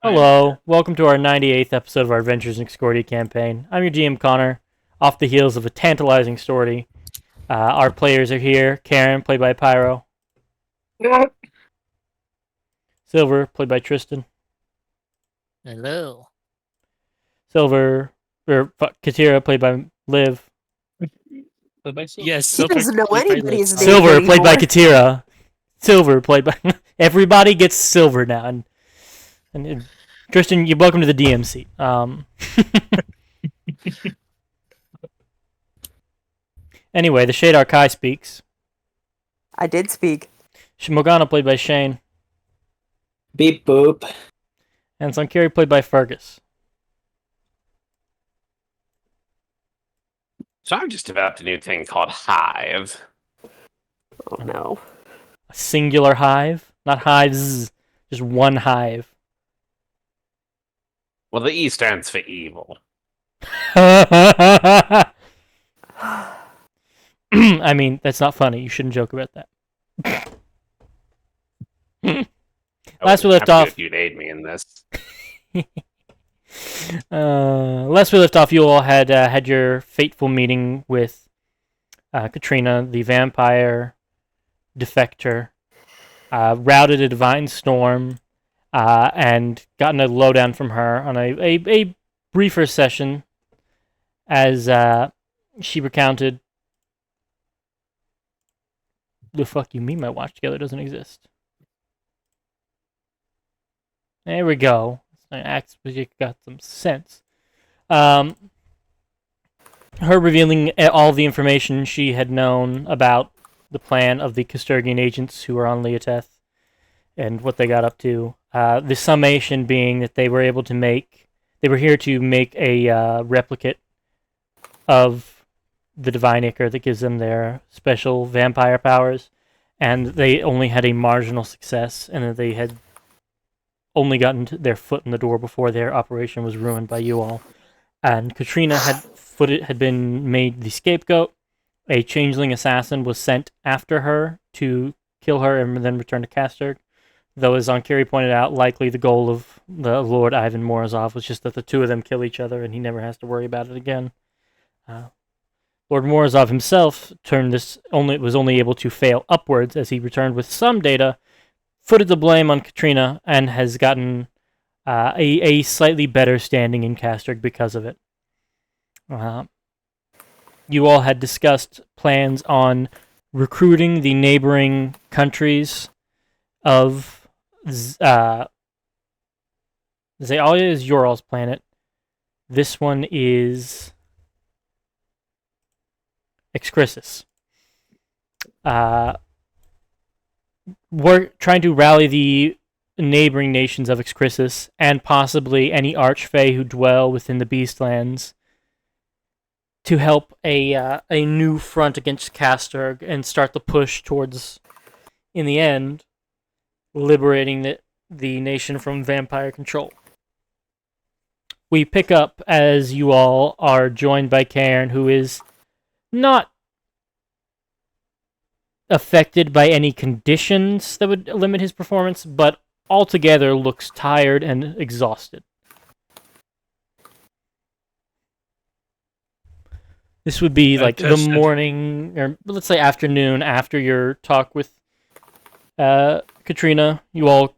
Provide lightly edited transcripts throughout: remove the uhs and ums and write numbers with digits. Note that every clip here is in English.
Hello, welcome to our 98th episode of our Adventures in Excordia campaign. I'm your GM Connor, off the heels of a tantalizing story. Our players are here. Karen, played by Pyro. Silver, played by Tristan. Hello. Katira, played by Liv. Yes, He doesn't know anybody's name. Silver, played by anymore. Katira. Silver, played by... Everybody gets Silver now. And Tristan, you're welcome to the DM seat. Anyway, the Shade Arkai speaks. I did speak. Morgana, played by Shane. Beep boop. And Sankiri, played by Fergus. So I've just developed a new thing called Hive. Oh no. A singular hive? Not hives, just one hive. Well, the E stands for evil. I mean, that's not funny. You shouldn't joke about that. Last we left off, if you'd aid me in this. last we left off, you all had your fateful meeting with Katrina, the vampire defector, routed a divine storm, and gotten a lowdown from her on a briefer session as she recounted. The fuck you mean my watch together doesn't exist? There we go. Acts got some sense. Her revealing all the information she had known about the plan of the Kasturgian agents who were on Leoteth and what they got up to. The summation being that they were able to they were here to make a replicate of the Divine Ichor that gives them their special vampire powers, and they only had a marginal success, and that they had only gotten their foot in the door before their operation was ruined by you all. And Katrina had been made the scapegoat. A changeling assassin was sent after her to kill her and then return to Kasturg. Though, as Ankiri pointed out, likely the goal of the Lord Ivan Morozov was just that the two of them kill each other and he never has to worry about it again. Lord Morozov himself was only able to fail upwards as he returned with some data, footed the blame on Katrina, and has gotten a slightly better standing in Kasturg because of it. You all had discussed plans on recruiting the neighboring countries of Zealia is Ural's planet. This one is Excrissus. We're trying to rally the neighboring nations of Excrissus and possibly any archfey who dwell within the Beastlands to help a new front against Kasturg and start the push towards, in the end, liberating the nation from vampire control. We pick up as you all are joined by Karen, who is not affected by any conditions that would limit his performance, but altogether looks tired and exhausted. This would be like the morning, or let's say afternoon, after your talk with Katrina. You all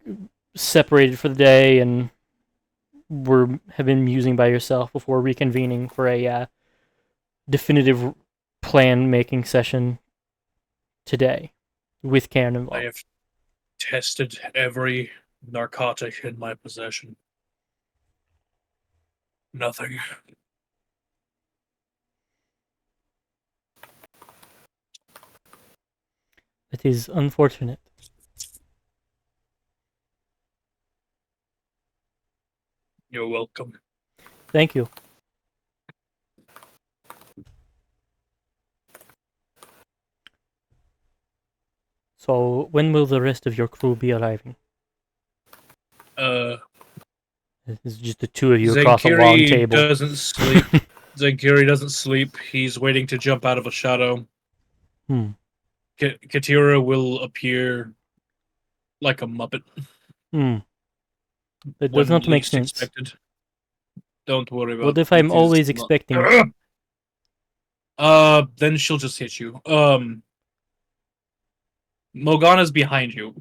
separated for the day and have been musing by yourself before reconvening for a definitive plan-making session today with Karen involved. I have tested every narcotic in my possession. Nothing. That is unfortunate. You're welcome. Thank you. So, when will the rest of your crew be arriving? It's just the two of you across a long table. Doesn't sleep. Zankiri doesn't sleep. He's waiting to jump out of a shadow. Katira will appear like a Muppet. That does when not make least sense. expected. Don't worry about. What if I'm it. always expecting it? Then she'll just hit you. Morgana's behind you.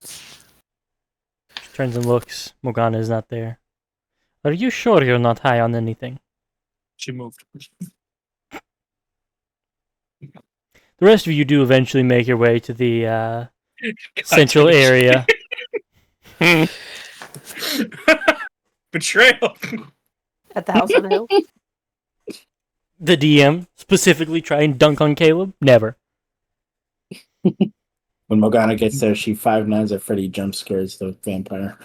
She turns and looks. Morgana is not there. Are you sure you're not high on anything? She moved. The rest of you do eventually make your way to the central area. Betrayal. At the house on the hill. The DM specifically try and dunk on Caleb? Never. When Morgana gets there, she 5-9s at Freddy jump scares the vampire.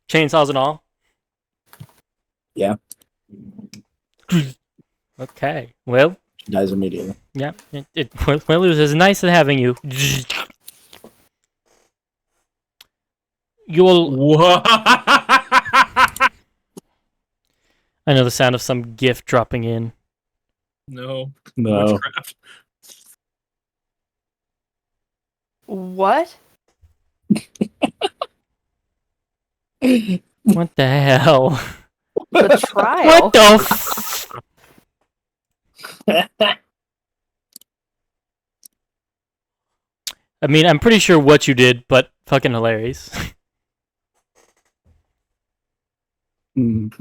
Chainsaws and all? Yeah. Okay. Well, She dies immediately. yeah. It was nice having you. You'll... What? I know the sound of some gift dropping in. No. No. Witchcraft. What? What the hell? Betrayal? What the I mean, I'm pretty sure what you did, but fucking hilarious. Mm.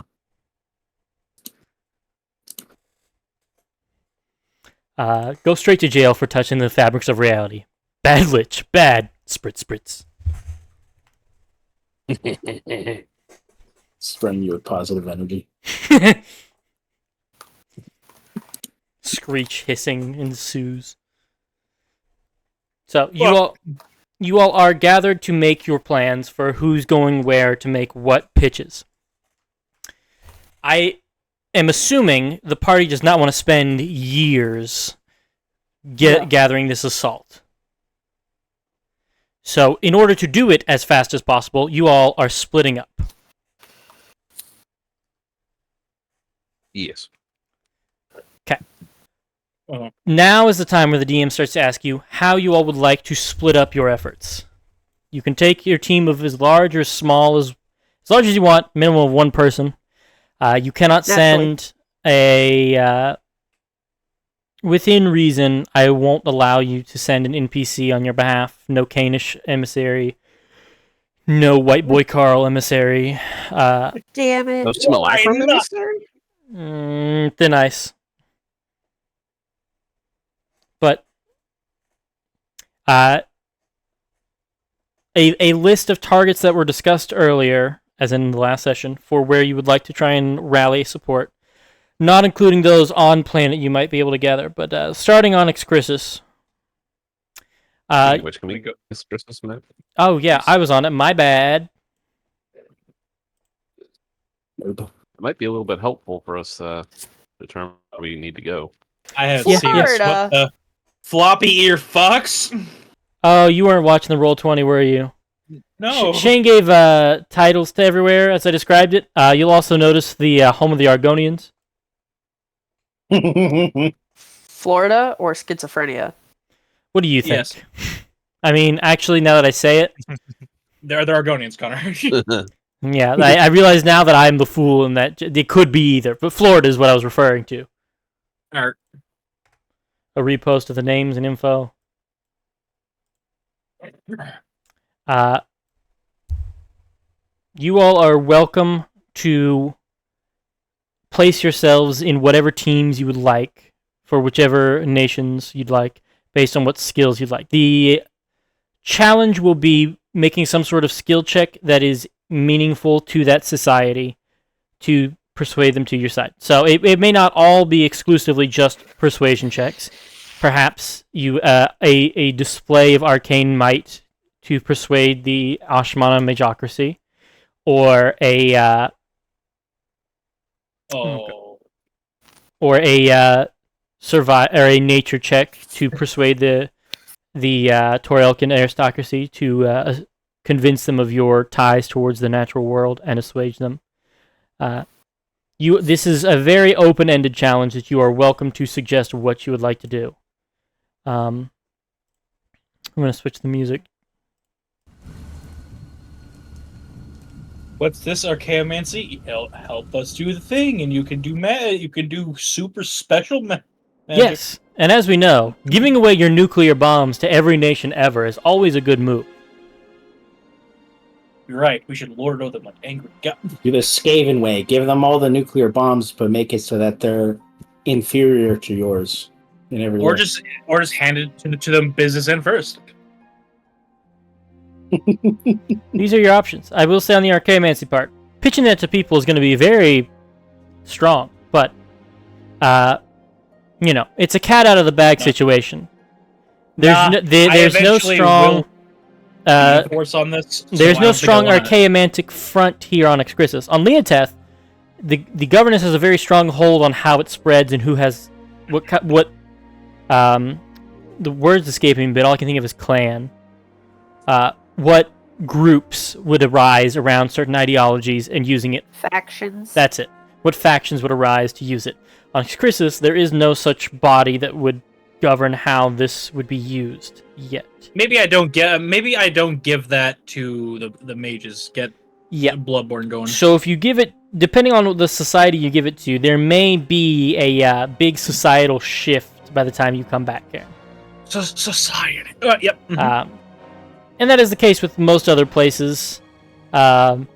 Go straight to jail for touching the fabrics of reality. Bad lich. Bad. Spritz, spritz. Spreading you with positive energy. Screech hissing ensues. So you all are gathered to make your plans for who's going where to make what pitches. I am assuming the party does not want to spend years gathering this assault. So in order to do it as fast as possible, you all are splitting up. Yes. Now is the time where the DM starts to ask you how you all would like to split up your efforts. You can take your team of as large or small as large as you want, minimum of one person. You cannot send a within reason. I won't allow you to send an NPC on your behalf. No Canish emissary. No White Boy Carl emissary. Damn it. No simulacrum emissary? Thin ice. But a list of targets that were discussed earlier, as in the last session, for where you would like to try and rally support, not including those on planet you might be able to gather, but starting on Excrissus. Which can we go this Christmas map? Oh yeah, I was on it. My bad. It might be a little bit helpful for us to determine where we need to go. I have Yeah. seen this. Florida. What the floppy ear fucks? Oh, you weren't watching the Roll20, were you? No. Shane gave titles to everywhere as I described it. You'll also notice the home of the Argonians. Florida or schizophrenia? What do you think? Yes. I mean, actually, now that I say it, They're Argonians, Connor. yeah, I realize now that I'm the fool and that it could be either. But Florida is what I was referring to. Alright. A repost of the names and info. You all are welcome to place yourselves in whatever teams you would like for whichever nations you'd like, based on what skills you'd like. The challenge will be making some sort of skill check that is meaningful to that society to persuade them to your side. So it may not all be exclusively just persuasion checks. Perhaps you a display of arcane might to persuade the Ashmana Magocracy, or a nature check to persuade the Torelkin aristocracy to convince them of your ties towards the natural world and assuage them. This is a very open-ended challenge that you are welcome to suggest what you would like to do. I'm going to switch the music. What's this archaeomancy? Help us do the thing, and you can do you can do super special magic. Yes, and as we know, giving away your nuclear bombs to every nation ever is always a good move. You're right. We should lord over them like angry gods. Do the Skaven way. Give them all the nuclear bombs, but make it so that they're inferior to yours in every Or way. just hand it to them business end first. These are your options. I will say on the archaeomancy part, pitching that to people is going to be very strong, but it's a cat out of the bag situation. There's no strong force on this. there's no strong archaeomantic front here on Excrissus. On Leoteth, the governance has a very strong hold on how it spreads and who has what the word's escaping me, but all I can think of is clan. What groups would arise around certain ideologies and using it. Factions. That's it. What factions would arise to use it. On Excrissus, there is no such body that would govern how this would be used yet. Maybe I don't give that to the mages. Get Bloodborne going. So if you give it, depending on the society you give it to, there may be a big societal shift by the time you come back here. Society. Yep. Mm-hmm. And that is the case with most other places. That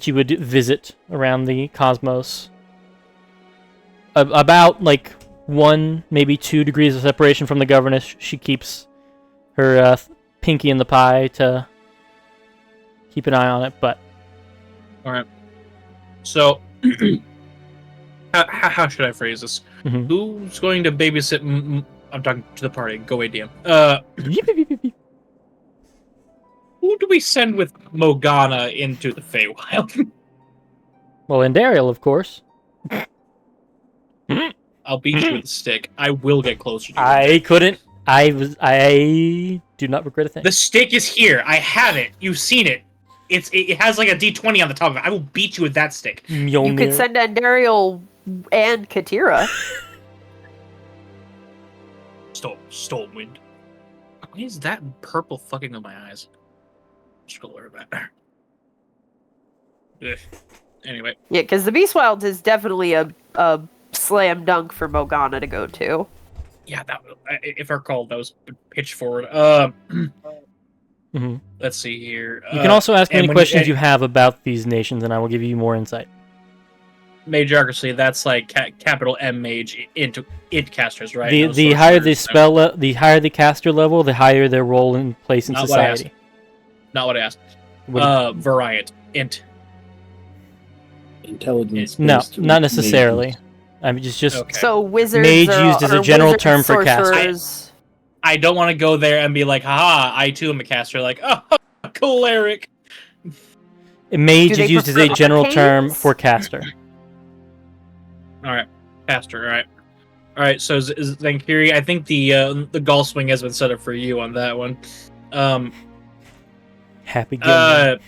you would visit around the cosmos. About like 1, maybe 2 degrees of separation from the governess. She keeps her pinky in the pie to keep an eye on it. But all right. So, how should I phrase this? Mm-hmm. Who's going to babysit? I'm talking to the party. Go away, DM. Who do we send with Morgana into the Feywild? Well, Andariel, of course. I'll beat you with a stick. I will get closer to you. I do not regret a thing. The stick is here. I have it. You've seen it. It has like a D20 on the top of it. I will beat you with that stick. You could send Andariel and Katira. Stormwind. Why is that purple fucking on my eyes? Just gonna learn that. Anyway. Yeah, because the Beast Wilds is definitely a slam dunk for Morgana to go to. Yeah, if I recall, that was pitched forward. Let's see here. You can also ask me any questions you have about these nations, and I will give you more insight. Mageocracy, that's like capital M mage into int casters, right? The higher the spell, the higher the caster level, the higher their role and place in society. Not what I asked. Variant int. Intelligence. No, not necessarily. I mean, just okay. So wizards mage used as a general term for caster. I don't want to go there and be like, haha, I too am a caster. Like, oh, cleric. Mage is used as a general term for caster. All right, caster. All right. So Zankiri, I think the golf swing has been set up for you on that one. Happy game.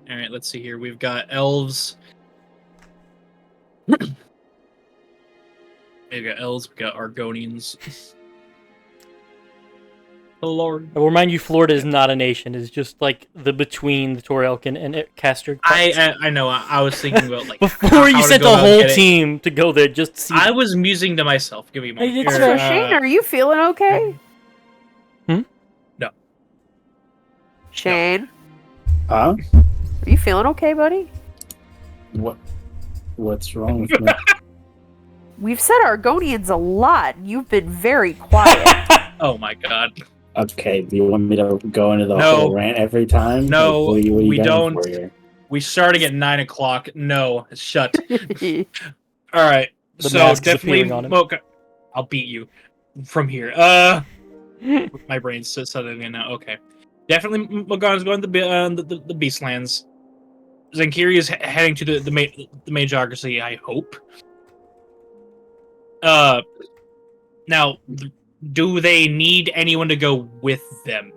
All right, let's see here. We've got elves. We've got elves. We've got Argonians. Oh, Lord. I will remind you, Florida is not a nation. It's just like the between the Torelkin and Caster. I know. I was thinking about like before you sent the whole team to go there just to see. I was musing to myself. Give me a moment. Shane, are you feeling okay? No. Shane? Huh? Are you feeling okay, buddy? What's wrong with me? We've said Argonians a lot, and you've been very quiet. Oh my god. Okay, do you want me to go into the whole rant every time? No, what we don't. We starting at 9 o'clock. No, shut. All right, so definitely Mocha. I'll beat you from here. My brain's settling in now. Okay, definitely Morgana's going to the Beastlands. Zankiri is heading to the Mageocracy, I hope. Now, do they need anyone to go with them?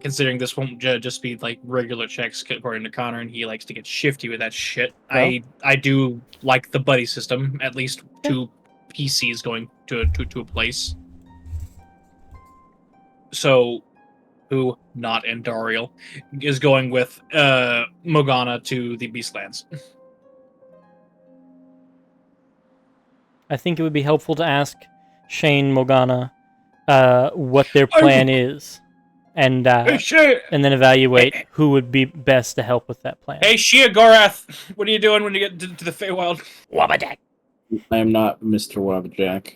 considering this won't just be like regular checks according to Connor, and he likes to get shifty with that shit. Well. I do like the buddy system. At least 2 PCs going to a place. So, who not Andariel is going with Morgana to the Beastlands. I think it would be helpful to ask Shane Morgana what their plan is, and then evaluate who would be best to help with that plan. Hey, Shia Gorath, what are you doing when you get to the Feywild? Wabbajack. I am not Mr. Wabbajack.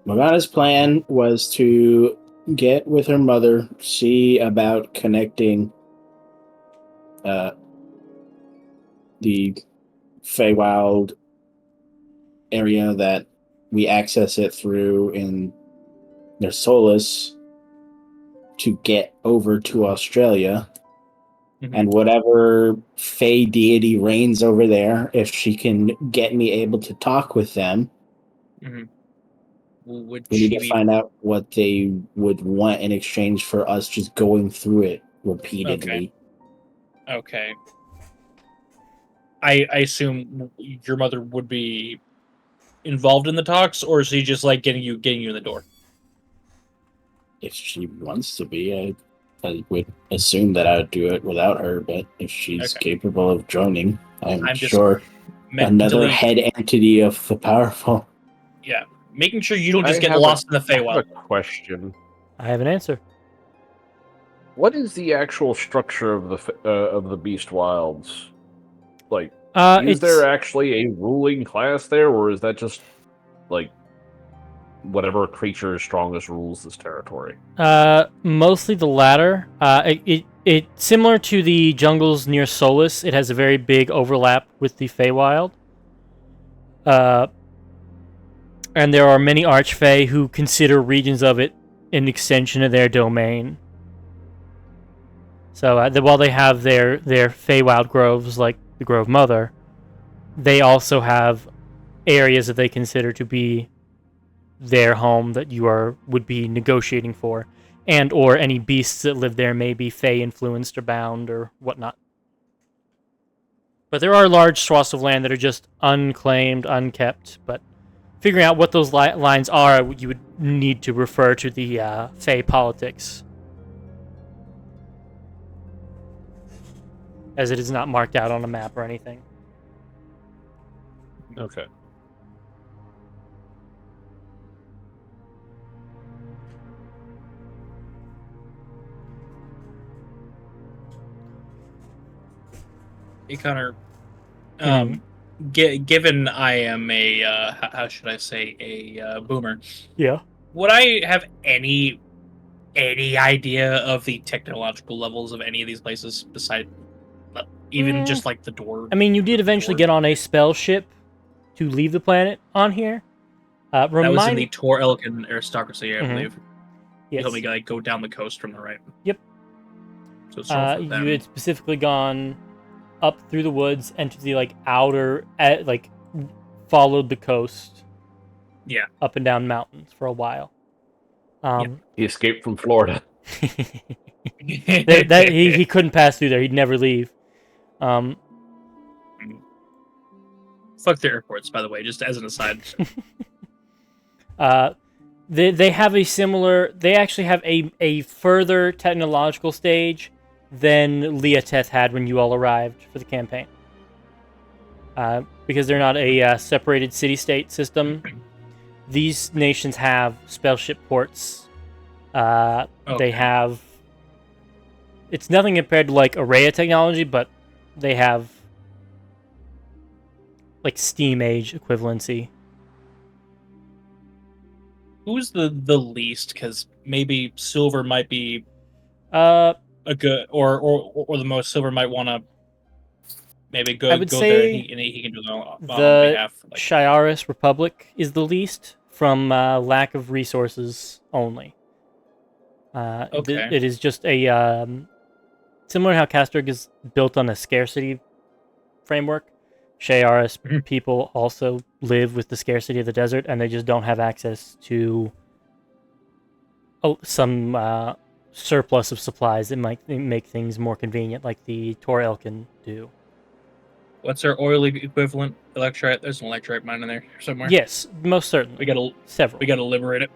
Morgana's plan was to get with her mother, see about connecting the Feywild area that we access it through in their Solus to get over to Australia. Mm-hmm. And whatever Fey deity reigns over there, if she can get me able to talk with them, mm-hmm. we need to find out what they would want in exchange for us just going through it repeatedly. Okay. I assume your mother would be involved in the talks, or is she just like getting you in the door? If she wants to be, I would assume that I would do it without her, but if she's capable of joining, I'm sure another head entity of the powerful. Yeah, making sure you don't just get lost in the Feywild. I have a question. I have an answer. What is the actual structure of the Beast Wilds? Like, is there actually a ruling class there, or is that just like whatever creature is strongest rules this territory? Mostly the latter. It similar to the jungles near Solus. It has a very big overlap with the Feywild. And there are many Archfey who consider regions of it an extension of their domain. So while they have their Feywild groves, like the Grove Mother, they also have areas that they consider to be their home that you would be negotiating for, and or any beasts that live there may be Fey influenced or bound or whatnot. But there are large swaths of land that are just unclaimed, unkept. But figuring out what those lines are, you would need to refer to the Fey politics, as it is not marked out on a map or anything. Okay. Hey, Connor. Given I am a how should I say a boomer? Yeah. Would I have any idea of the technological levels of any of these places besides even just like the door? I mean, you did eventually get on a spell ship to leave the planet on here. That was in the Tor Elkin aristocracy, I believe. Yes. You told me to go down the coast from the right. Yep. So it's you had specifically gone up through the woods and to the outer, followed the coast. Yeah. Up and down mountains for a while. He escaped from Florida. He couldn't pass through there. He'd never leave. Fuck the airports, by the way, just as an aside. They have a similar. They actually have a further technological stage than Leoteth had when you all arrived for the campaign. Because they're not a separated city-state system. These nations have spellship ports. They have. It's nothing compared to Araya technology, but they have Steam Age equivalency. Who's the least? Because maybe Silver might be a good, or the most. Silver might want to maybe go there, and he can do it on behalf. Shiaris Republic is the least from lack of resources only. It is just a similar to how Kasturgian is built on a scarcity framework. Shiaris people also live with the scarcity of the desert, and they just don't have access to some surplus of supplies that might make things more convenient, like the Torelkin do. What's our oil equivalent? Electrite? There's an electrite mine in there somewhere. Yes, most certainly. We gotta liberate it.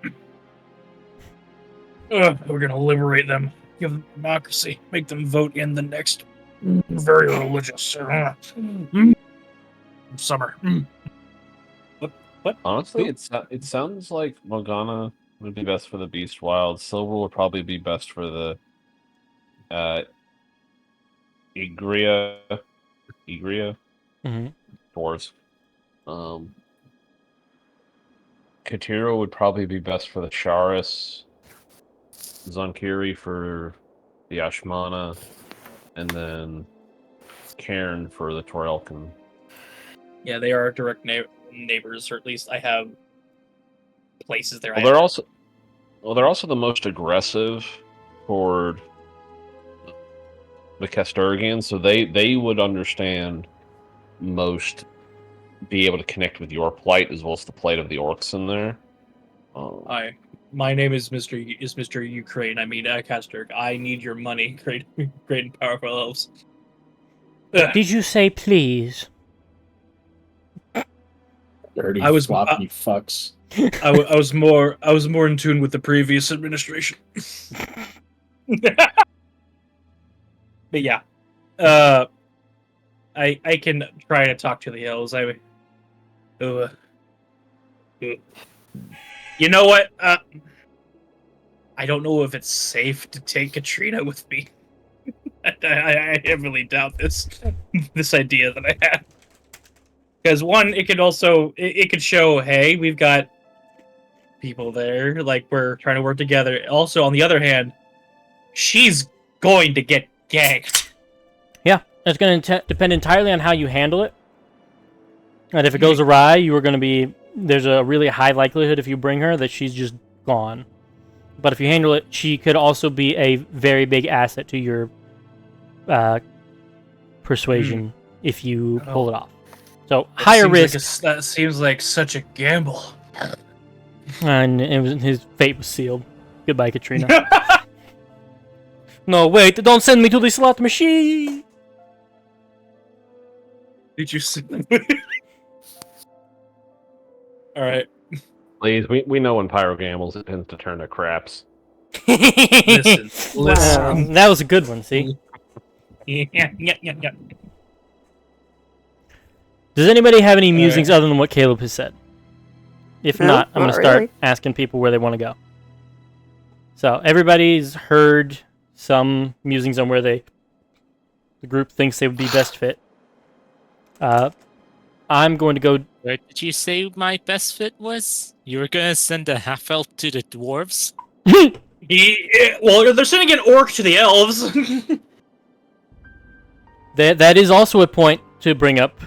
We're gonna liberate them. Give them democracy. Make them vote in the next very religious summer. What? Honestly, it sounds like Morgana would be best for the Beast Wild. Silver would probably be best for the Igria dwarves. Katira would probably be best for the Sharis. Zonkiri for the Ashmana, and then Cairn for the Torelkin. Yeah, they are direct neighbors, or at least I have places there. They're also the most aggressive toward the Kasturgian, so they would understand most, be able to connect with your plight as well as the plight of the orcs in there. Hi, my name is Mr. Ukraine. I mean, Kasturg. I need your money, great and powerful elves. Did you say please? Dirty floppy fucks. I was more in tune with the previous administration. But yeah, I can try to talk to the elves. You know what? I don't know if it's safe to take Katrina with me. I heavily doubt this idea that I had. Because one, it could show, hey, we've got people there, like we're trying to work together. Also, on the other hand, she's going to get ganked. Yeah, it's going to depend entirely on how you handle it. And if it goes awry, there's a really high likelihood if you bring her that she's just gone. But if you handle it, she could also be a very big asset to your persuasion if you pull it off. So higher risk. That seems like such a gamble. And his fate was sealed. Goodbye, Katrina. No, wait! Don't send me to the slot machine. Did you see? All right. Please, we know when Pyro gambles, it tends to turn to craps. Listen. That was a good one. See. Yeah. Does anybody have any musings other than what Caleb has said? If not, I'm going to start asking people where they want to go. So everybody's heard some musings on where the group thinks they would be best fit. I'm going to go... Where did you say my best fit was? You were going to send a half-elf to the dwarves? Well, they're sending an orc to the elves. That is also a point to bring up.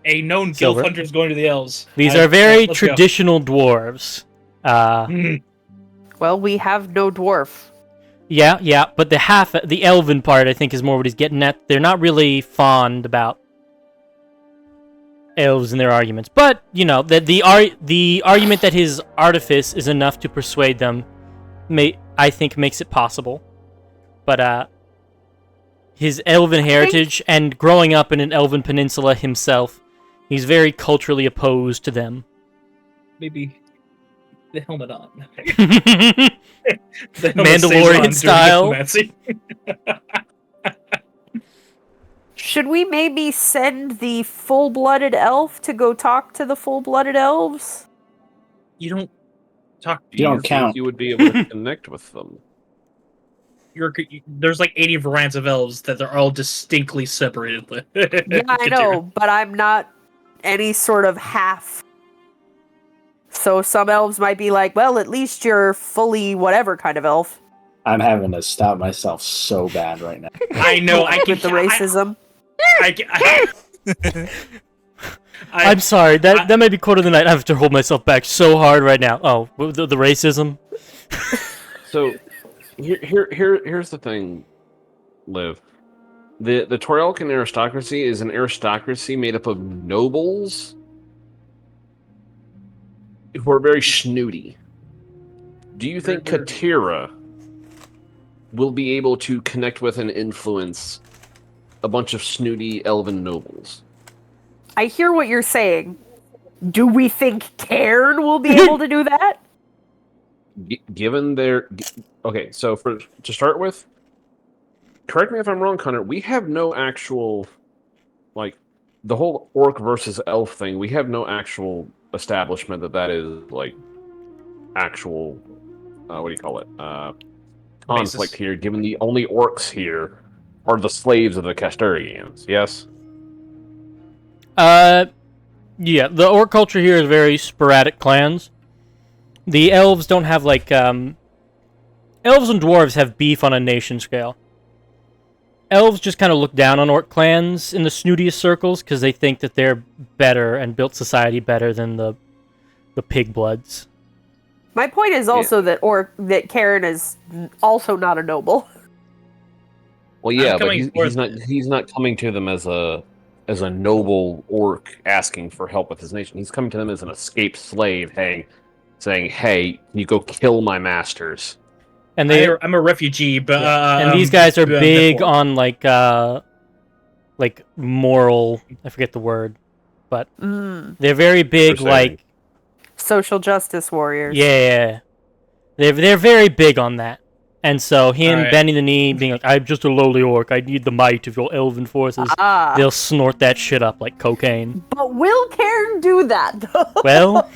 A known guild hunter is going to the elves. These are very traditional dwarves. Well, we have no dwarf. Yeah, but the elven part, I think, is more what he's getting at. They're not really fond about elves in their arguments, but the argument that his artifice is enough to persuade them, I think, makes it possible. But his elven heritage and growing up in an elven peninsula himself, he's very culturally opposed to them. Maybe the helmet on. The Mandalorian style. Should we maybe send the full-blooded elf to go talk to the full-blooded elves? You don't talk. You don't count. You would be able to connect with them. There's like 80 variants of elves that they're all distinctly separated. Yeah, I know, but I'm not any sort of half. So some elves might be like, well, at least you're fully whatever kind of elf. I'm having to stop myself so bad right now. I know. I with the racism. I'm sorry. That might be quote of the night. I have to hold myself back so hard right now. Oh, the racism. So, here's the thing, Liv. The Torelkin aristocracy is an aristocracy made up of nobles who are very snooty Do you think Katira will be able to connect with and influence a bunch of snooty elven nobles? I hear what you're saying. Do we think Cairn will be able to do that? Given their... Okay, so to start with, correct me if I'm wrong, Connor, we have no actual... Like, the whole orc versus elf thing, we have no actual establishment that is, like, actual... what do you call it? Conflict here, given the only orcs here are the slaves of the Kasturgians, yes? Yeah, the orc culture here is very sporadic clans. The elves don't have, like, elves and dwarves have beef on a nation scale. Elves just kind of look down on orc clans in the snootiest circles because they think that they're better and built society better than the pig bloods. My point is also that Cairn is also not a noble. Well, yeah, but he's not coming to them as a noble orc asking for help with his nation. He's coming to them as an escaped slave, saying, "Hey, can you go kill my masters?" And I'm a refugee, but and these guys are big on like moral. I forget the word, but they're very big, like social justice warriors. Yeah, they're very big on that. And so him bending the knee, being like, "I'm just a lowly orc. I need the might of your elven forces." They'll snort that shit up like cocaine. But will Cairn do that, though? Well,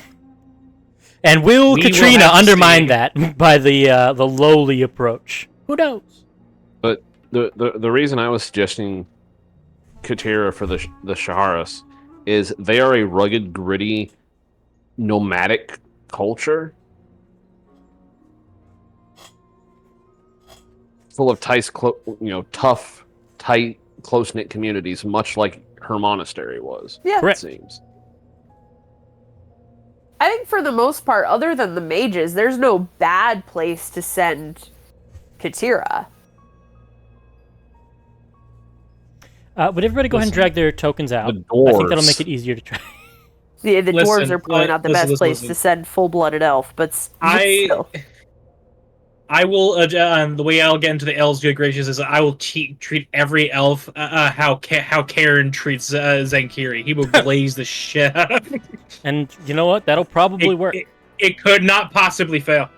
and will Katrina undermine that by the lowly approach? Who knows? But the reason I was suggesting Katira for the Shaharas is they are a rugged, gritty, nomadic culture. Full of tough, tight, close-knit communities, much like her monastery was. Yeah, correct. It seems. I think for the most part, other than the mages, there's no bad place to send Katira. Would everybody go ahead and drag their tokens out? The dwarves. I think that'll make it easier to try. Yeah, the dwarves are probably not the best place to send full-blooded elf, but still. I will, the way I'll get into the elves' good gracious is I will treat every elf how Cairn treats Zankiri. He will glaze the shit out of him. And you know what? That'll probably work. It could not possibly fail.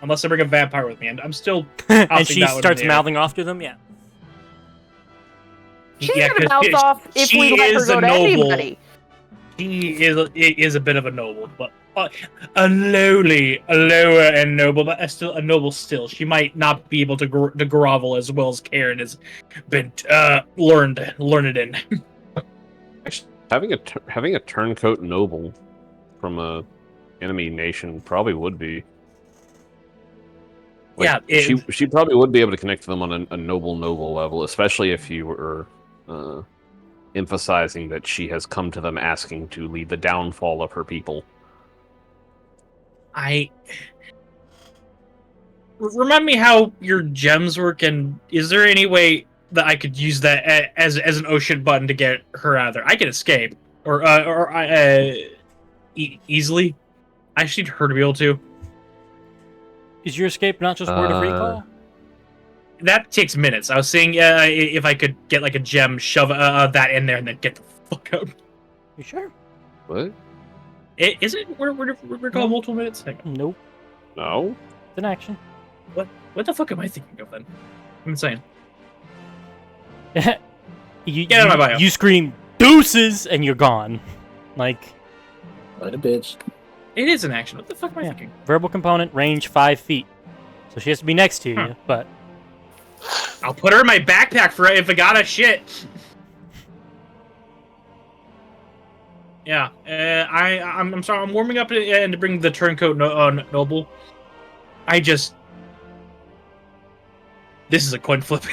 Unless I bring a vampire with me, and I'm still... And she starts mouthing off to them? Yeah. She's gonna mouth off if we let her go to anybody. He is a bit of a noble, but a lower end noble, but still a noble still. She might not be able to grovel as well as Cairn has been learned in. Having a turncoat noble from a enemy nation probably would be. Like, yeah, she probably would be able to connect to them on a noble level, especially if you were emphasizing that she has come to them asking to lead the downfall of her people. Remind me how your gems work, and is there any way that I could use that as an ocean button to get her out of there? I can escape, or easily. I just need her to be able to. Is your escape not just word of recall? That takes minutes. I was saying if I could get like a gem, shove that in there, and then get the fuck out. You sure? What? Is it word of recall multiple minutes? Nope. No? It's an action. What the fuck am I thinking of then? I'm insane. Get out of my bio. You scream deuces and you're gone. Like, what a bitch. It is an action. What the fuck am I thinking? Verbal component, range 5 feet. So she has to be next to you, but I'll put her in my backpack for if I got a shit. Yeah, I'm sorry. I'm warming up and to bring the turncoat noble. This is a coin flip.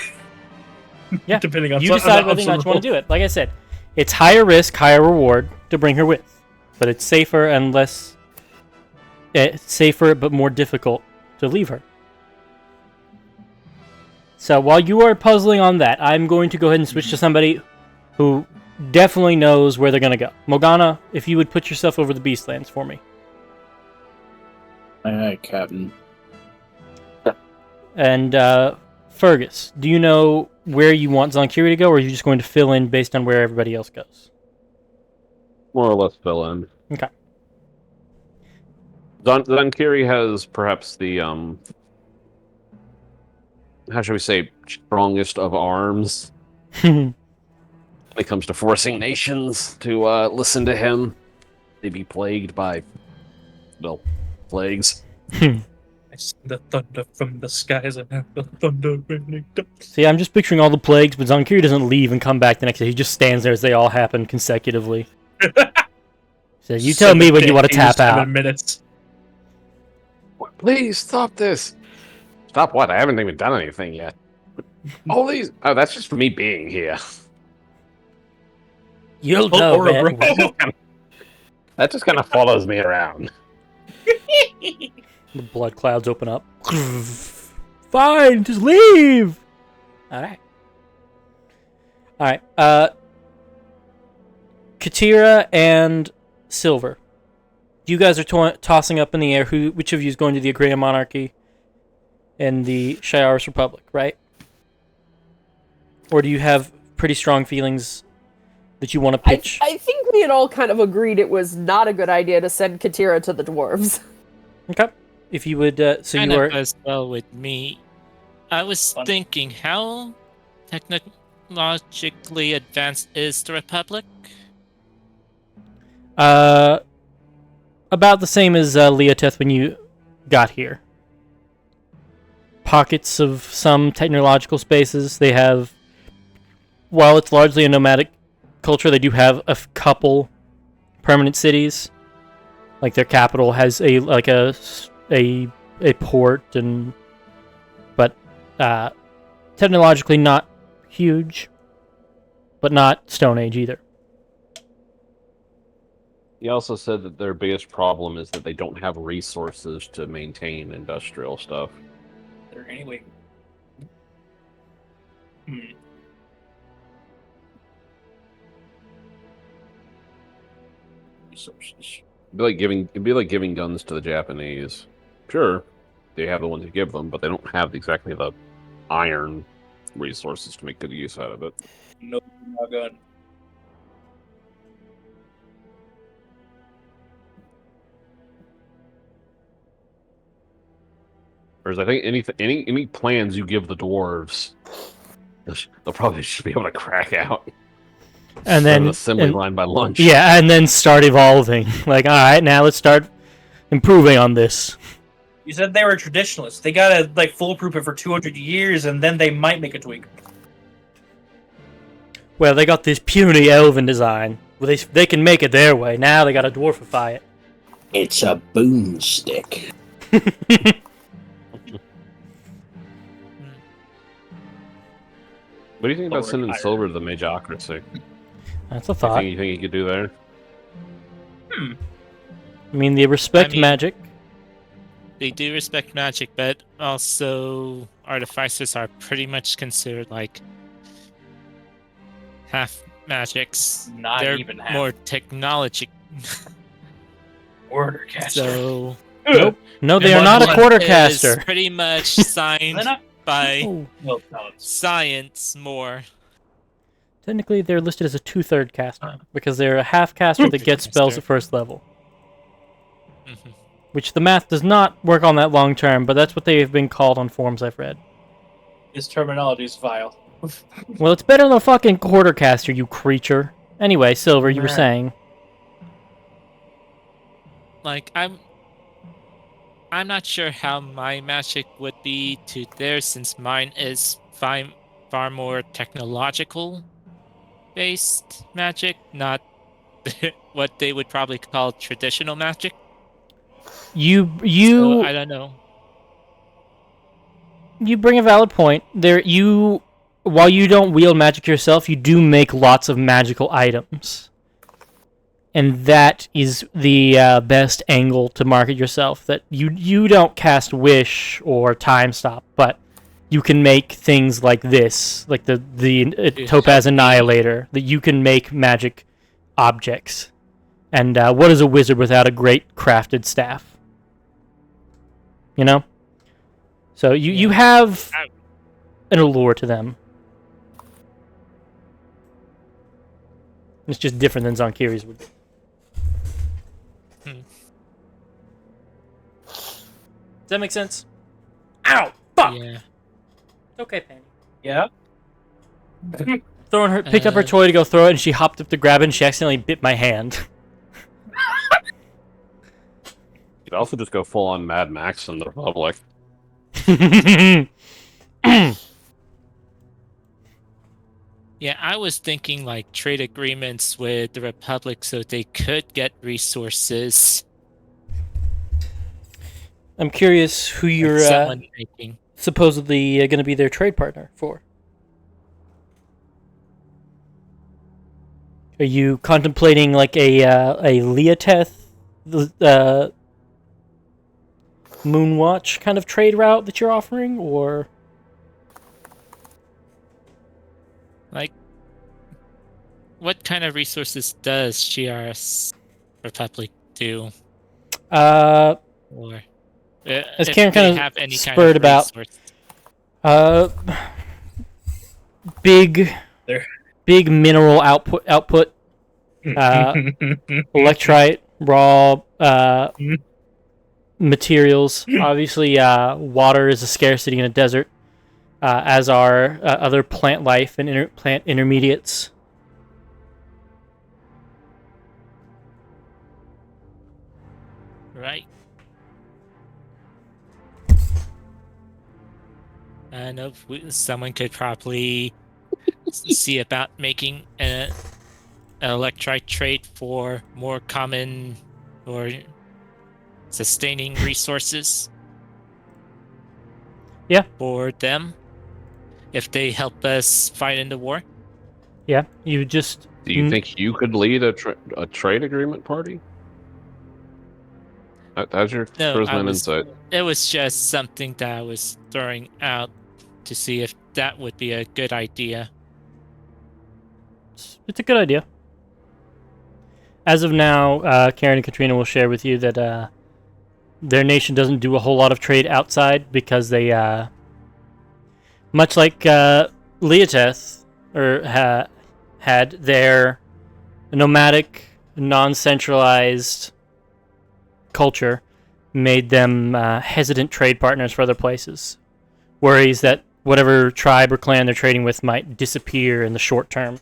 Yeah, depending on you decide whether or not you want to do it. Like I said, it's higher risk, higher reward to bring her with, but it's safer and less. It's safer but more difficult to leave her. So while you are puzzling on that, I'm going to go ahead and switch to somebody who definitely knows where they're going to go. Morgana, if you would put yourself over the Beastlands for me. Aye, Captain. And Fergus, do you know where you want Zonkiri to go, or are you just going to fill in based on where everybody else goes? More or less fill in. Okay. Zonkiri has perhaps the how should we say, strongest of arms when it comes to forcing nations to listen to him. They be plagued by, well, plagues. I see the thunder from the skies and have the thunder raining down. See, I'm just picturing all the plagues, but Zonkiri doesn't leave and come back the next day. He just stands there as they all happen consecutively. So you tell me when you want to tap out. Minutes. Please stop this. Stop what? I haven't even done anything yet. All these... Oh, that's just for me being here. You'll know, man. That just kind of follows me around. The blood clouds open up. Fine, just leave! Alright. Alright, Katira and Silver. You guys are tossing up in the air which of you is going to the Agrarian Monarchy and the Shiaris Republic, right? Or do you have pretty strong feelings that you want to pitch? I think we had all kind of agreed it was not a good idea to send Katira to the dwarves. Okay. If you would, so kind you are... of as well with me. I was thinking, how technologically advanced is the Republic? About the same as Leoteth when you got here. Pockets of some technological spaces. They have, while it's largely a nomadic culture, they do have a couple permanent cities. Like their capital has a port, but technologically not huge, but not Stone Age either. He also said that their biggest problem is that they don't have resources to maintain industrial stuff. There anyway. Resources. It'd be like giving guns to the Japanese. Sure, they have the ones to give them, but they don't have exactly the iron resources to make good use out of it. No, not gun. Whereas I think any plans you give the dwarves, they'll probably just be able to crack out. And then an assembly line by lunch. Yeah, and then start evolving. Like, all right, now let's start improving on this. You said they were traditionalists. They gotta foolproof it for 200 years, and then they might make a tweak. Well, they got this puny elven design. Well, they can make it their way. Now they gotta dwarfify it. It's a boomstick. What do you think about sending Silver to the Mageocracy? That's a thought. You think he could do there? I mean, they respect magic. They do respect magic, but also artificers are pretty much considered like half magics. Not They're even half. more technology. Order caster. So nope. No, they are not a quarter caster. Pretty much signed by science more. Technically, they're listed as a 2/3 caster because they're a half caster that gets spells at first level. Which the math does not work on that long term, but that's what they have been called on forums I've read. His terminology is vile. Well, it's better than a fucking quarter caster, you creature. Anyway, Silver, you were saying. Like, I'm not sure how my magic would be to theirs, since mine is far more technological based magic, not what they would probably call traditional magic. So, I don't know. You bring a valid point. While you don't wield magic yourself, you do make lots of magical items. And that is the best angle to market yourself. That you don't cast Wish or Time Stop, but you can make things like this, like the Topaz Annihilator, that you can make magic objects. And what is a wizard without a great crafted staff? you know? So you have an allure to them. It's just different than Zonkiri's would be. Does that make sense? Ow! Fuck! Yeah. Okay, Penny. Yeah. Picked up her toy to go throw it, and she hopped up to grab it, and she accidentally bit my hand. You could also just go full on Mad Max in the Republic. Yeah, I was thinking like trade agreements with the Republic so they could get resources. I'm curious who you're supposedly going to be their trade partner for. Are you contemplating like a Leoteth, Moonwatch kind of trade route that you're offering, or like what kind of resources does GRS Republic do? Or as Karen kind of spurred about, big mineral output, electrite, raw materials. Obviously, water is a scarcity in a desert, as are other plant life and plant intermediates. Right. I know someone could probably see about making an electrite trade for more common or sustaining resources. Yeah. For them, if they help us fight in the war. Yeah, you just. Do you think you could lead a trade agreement party? How's your charisma insight? It was just something that I was throwing out to see if that would be a good idea. It's a good idea. As of now, Karen and Katrina will share with you that their nation doesn't do a whole lot of trade outside because they, much like Leoteth, had their nomadic, non-centralized culture made them hesitant trade partners for other places. Worries that whatever tribe or clan they're trading with might disappear in the short term.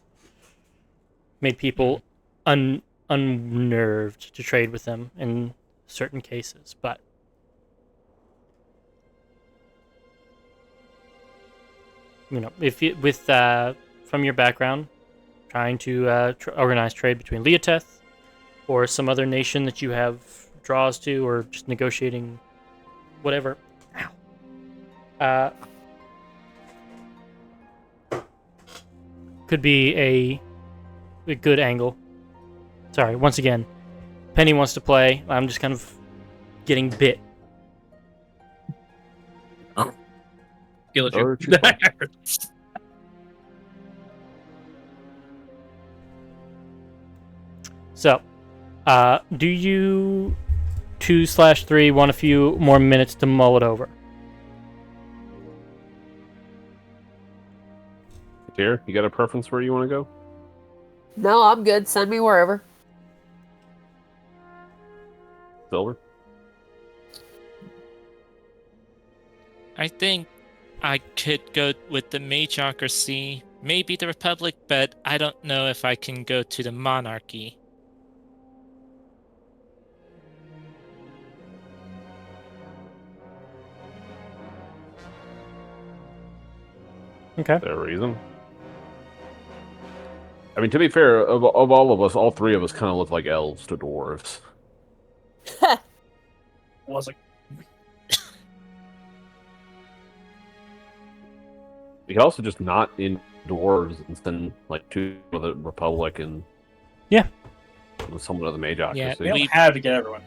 Made people unnerved to trade with them in certain cases, but you know, if you, from your background, trying to organize trade between Leoteth or some other nation that you have draws to, or just negotiating whatever. Ow. Could be a good angle. Sorry, once again, Penny wants to play. I'm just kind of getting bit. Oh. So, do you 2/3 want a few more minutes to mull it over? Here, you got a preference where you want to go? No, I'm good. Send me wherever. Silver? I think I could go with the Mageocracy, maybe the Republic, but I don't know if I can go to the Monarchy. Okay. Is there a reason? I mean, to be fair, of all of us, all three of us kind of look like elves to dwarves. Was like We could also just not in dwarves and send like two of the Republic and someone of the Mageocracy. Yeah, we don't have to get everyone.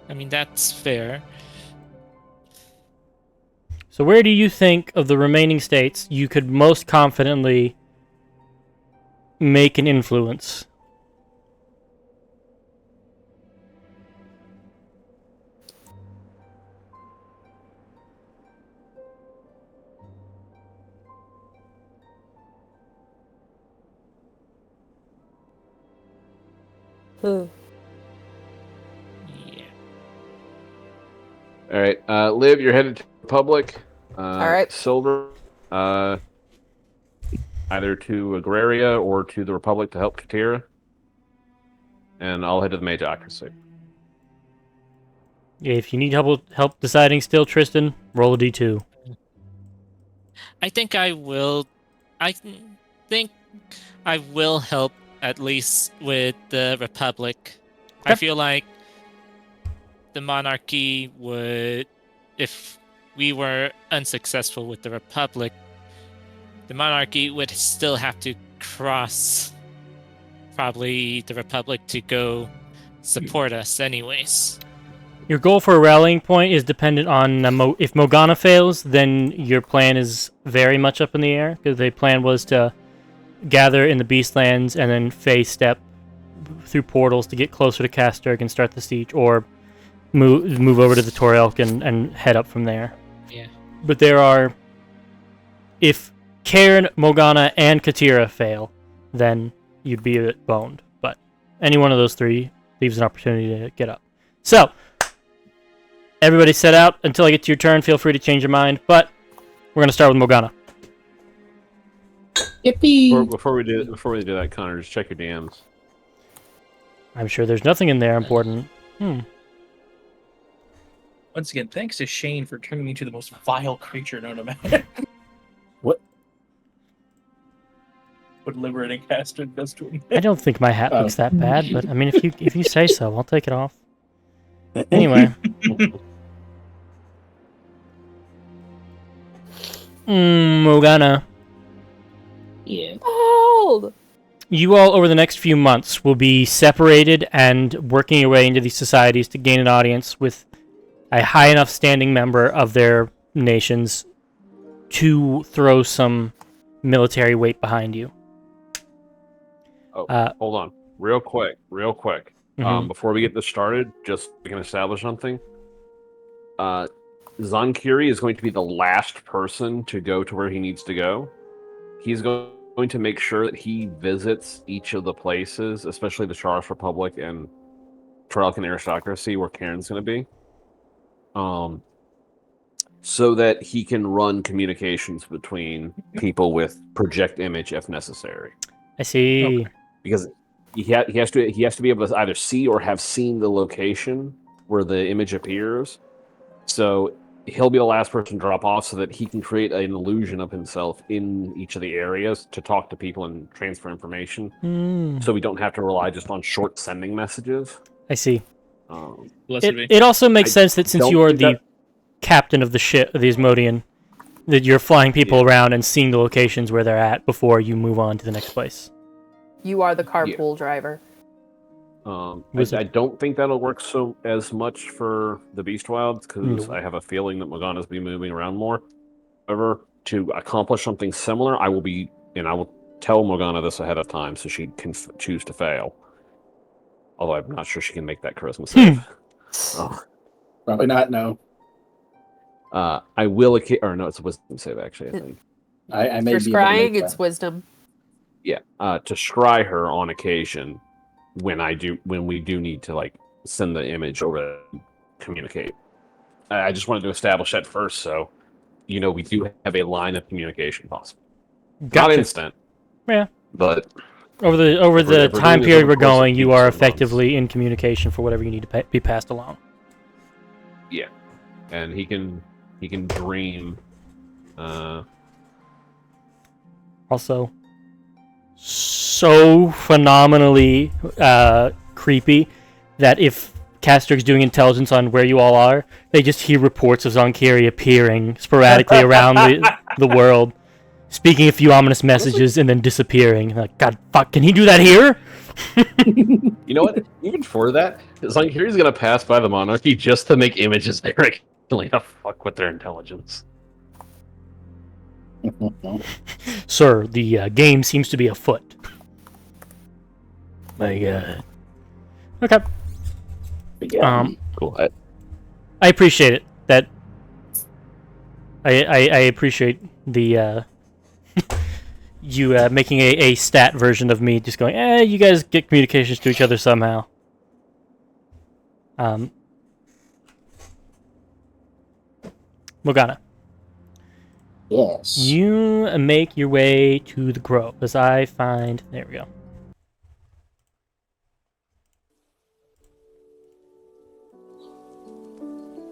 I mean, that's fair. So where do you think of the remaining states you could most confidently make an influence. Hmm. Yeah. All right, Liv, you're headed to Republic. All right. Silver, either to Agraria or to the Republic to help Katira. And I'll head to the Magocracy. Yeah, if you need help deciding still, Tristan, roll a d2. I think I will. Think I will help at least with the Republic. Okay. I feel like the monarchy would, if we were unsuccessful with the Republic, the monarchy would still have to cross probably the Republic to go support us anyways. Your goal for a rallying point is dependent on if Morgana fails, then your plan is very much up in the air, because the plan was to gather in the Beastlands and then phase step through portals to get closer to Kasturg and start the siege, or move over to the Torelk and head up from there. Yeah. But there are... If Karen, Morgana, and Katira fail, then you'd be a bit boned. But any one of those three leaves an opportunity to get up. So, everybody set out. Until I get to your turn, feel free to change your mind. But we're going to start with Morgana. Yippee! Before we do that, Connor, just check your DMs. I'm sure there's nothing in there important. Once again, thanks to Shane for turning me into the most vile creature known to man. What? What liberating Castor does to him. I don't think my hat looks that bad, but I mean, if you say so, I'll take it off. Anyway. Morgana. Yeah. Hold! You all, over the next few months, will be separated and working your way into these societies to gain an audience with a high enough standing member of their nations to throw some military weight behind you. Oh, hold on. Real quick. Mhm. Before we get this started, just so we can establish something. Zonkiri is going to be the last person to go to where he needs to go. He's going to make sure that he visits each of the places, especially the Charles Republic and Trelkin Aristocracy, where Karen's going to be. So that he can run communications between people with project image if necessary. I see. Okay. Because he has to be able to either see or have seen the location where the image appears. So he'll be the last person to drop off so that he can create an illusion of himself in each of the areas to talk to people and transfer information. So we don't have to rely just on short sending messages. I see. It It also makes sense that since you are the captain of the ship, of the Asmodean, that you're flying people around and seeing the locations where they're at before you move on to the next place. You are the carpool driver. I don't think that'll work as much for the Beast Wilds because I have a feeling that Morgana's be moving around more. However, to accomplish something similar, I will tell Morgana this ahead of time so she can choose to fail. Although I'm not sure she can make that charisma save. Probably not. No. I will. Or no, it's a wisdom save actually. I think. I may For be able to make scrying, it's that. wisdom. Yeah, to scry her on occasion when we do need to send the image over to communicate. I just wanted to establish that first, so we do have a line of communication possible. Gotcha. Not instant. Yeah. But over the time doing period we're this over the course of going, you weeks are or months. effectively in communication for whatever you need to be passed along. Yeah, and he can dream. Also, so phenomenally creepy that if Kasturg's doing intelligence on where you all are, they just hear reports of Zonkiri appearing sporadically around the world, speaking a few ominous messages and then disappearing. Like, God, fuck, can he do that here? You know what? Even for that, Zonkiri's gonna pass by the monarchy just to make images directly to fuck with their intelligence. Sir, the game seems to be afoot. My God. Okay. Yeah. Cool. I appreciate it. That I appreciate the you making a stat version of me just going, you guys get communications to each other somehow. Morgana. Yes. You make your way to the grove as I find... There we go.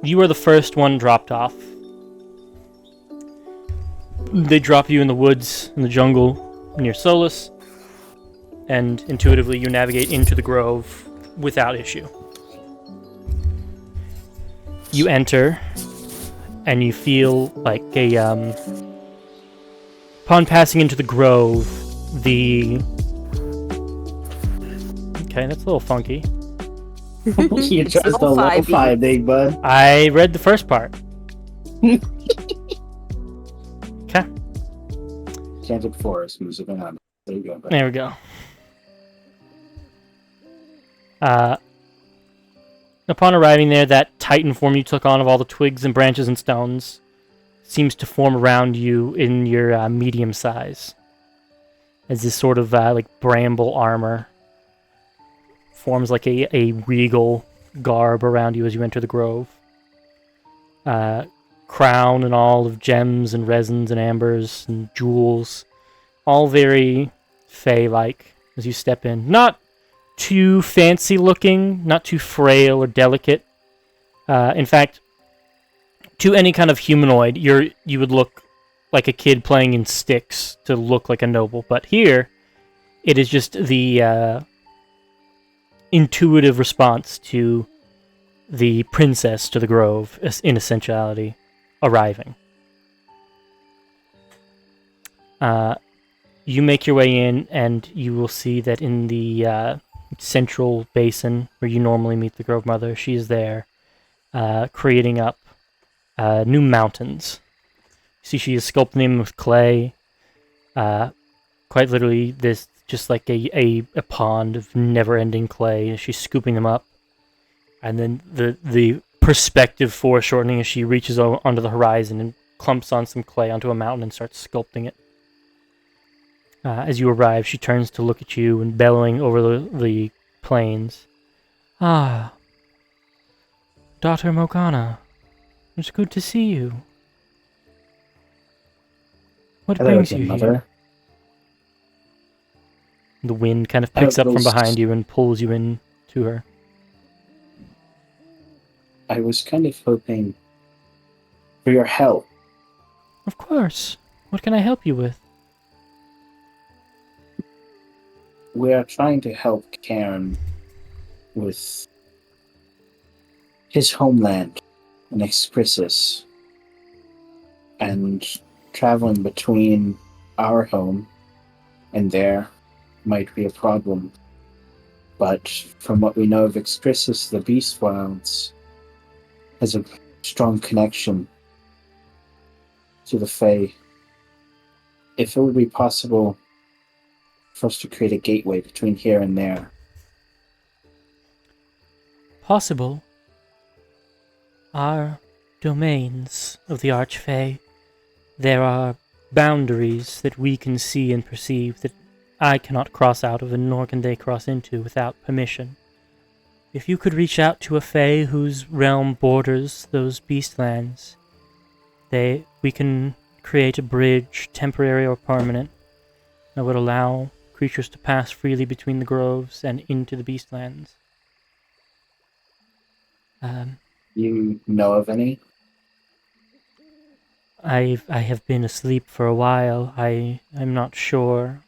You are the first one dropped off. They drop you in the woods, in the jungle, near Solus, and intuitively you navigate into the grove without issue. You enter, and you feel like a, upon passing into the grove, the... Okay, that's a little funky. You're just a level 5, big bud. I read the first part. Okay. Enchanted Forest, music and on. There you go. Bud. There we go. Upon arriving there, that titan form you took on of all the twigs and branches and stones seems to form around you in your medium size. As this sort of like bramble armor forms like a regal garb around you as you enter the grove. Crown and all of gems and resins and ambers and jewels. All very fey-like as you step in. Not too fancy looking, not too frail or delicate. In fact, to any kind of humanoid, you would look like a kid playing in sticks to look like a noble. But here, it is just the intuitive response to the princess to the grove, in essentiality, arriving. You make your way in, and you will see that in the central basin where you normally meet the Grove Mother, she is there, creating up new mountains. You see, she is sculpting them with clay. Quite literally, this just like a pond of never-ending clay. She's scooping them up, and then the perspective foreshortening as she reaches onto the horizon and clumps on some clay onto a mountain and starts sculpting it. As you arrive, she turns to look at you and bellowing over the plains. Ah, daughter Morgana, it's good to see you. What brings you here? The wind kind of picks up from behind you and pulls you in to her. I was kind of hoping for your help. Of course. What can I help you with? We are trying to help Cairn with his homeland in Excordia, and traveling between our home and there might be a problem. But from what we know of Excordia, the Beast Wilds has a strong connection to the Fae. If it would be possible for us to create a gateway between here and there. Possible. Our domains of the Archfey, there are boundaries that we can see and perceive that I cannot cross out of, and nor can they cross into without permission. If you could reach out to a Fae whose realm borders those beastlands, we can create a bridge, temporary or permanent, that would allow creatures to pass freely between the groves and into the beastlands. You know of any? I have been asleep for a while. I'm not sure,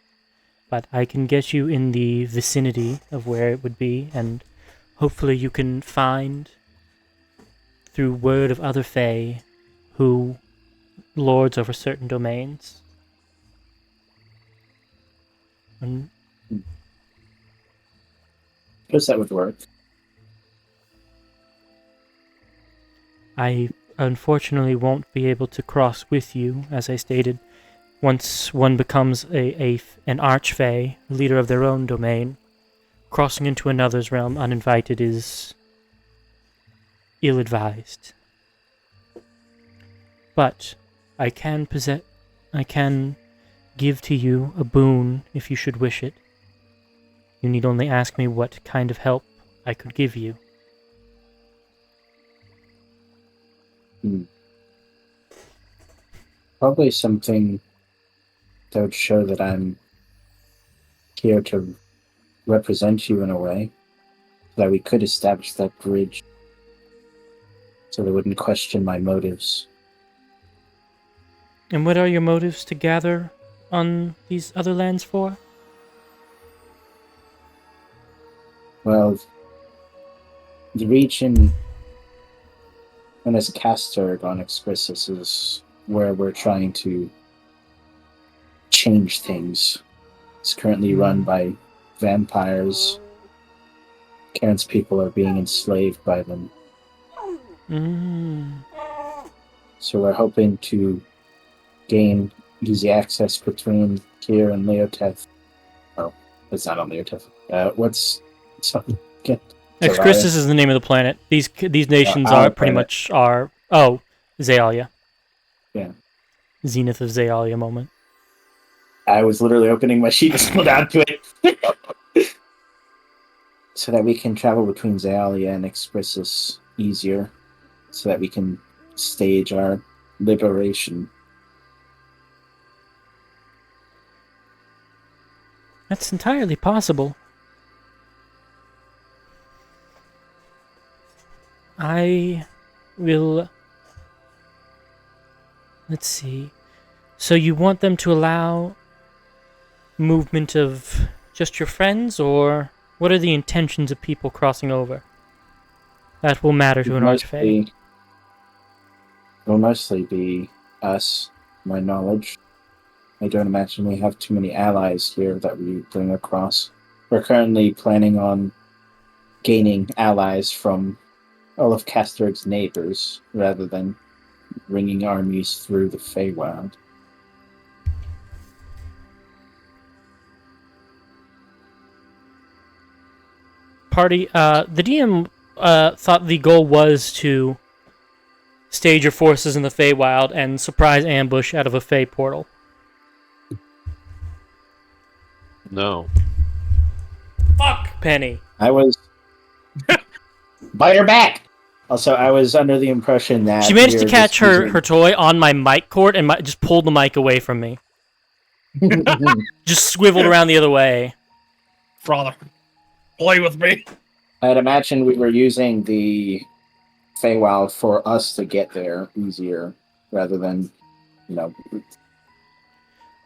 but I can get you in the vicinity of where it would be, and hopefully you can find, through word of other Fae, who lords over certain domains. And Because that would work. I unfortunately won't be able to cross with you, as I stated. Once one becomes an archfey, leader of their own domain, crossing into another's realm uninvited is ill-advised. But I can give to you a boon if you should wish it. You need only ask me what kind of help I could give you. Probably something that would show that I'm here to represent you in a way, so that we could establish that bridge, so they wouldn't question my motives. And what are your motives to gather on these other lands for? Well, the region known as Kasturgian Expressis is where we're trying to change things. It's currently run by vampires. Karen's people are being enslaved by them. So we're hoping to gain easy access between here and Leoteth. Oh, it's not on Leoteth. What's something? Excordia is the name of the planet. These nations are pretty much are. Oh, Zalia. Yeah. Zenith of Zalia moment. I was literally opening my sheet to scroll down to it. So that we can travel between Zalia and Expressis easier. So that we can stage our liberation. That's entirely possible. I will... Let's see. So you want them to allow movement of just your friends, or what are the intentions of people crossing over? That will matter to an Archfey. It will mostly be us, my knowledge. I don't imagine we have too many allies here that we bring across. We're currently planning on gaining allies from all of Kasturg's neighbors, rather than bringing armies through the Feywild. Party, the DM thought the goal was to stage your forces in the Feywild and surprise ambush out of a Fey portal. No. Fuck, Penny. I was... Bite her back! Also, I was under the impression that... She managed to catch her toy on my mic cord and just pulled the mic away from me. Just swiveled around the other way. Father, play with me. I'd imagine we were using the Feywild for us to get there easier, rather than,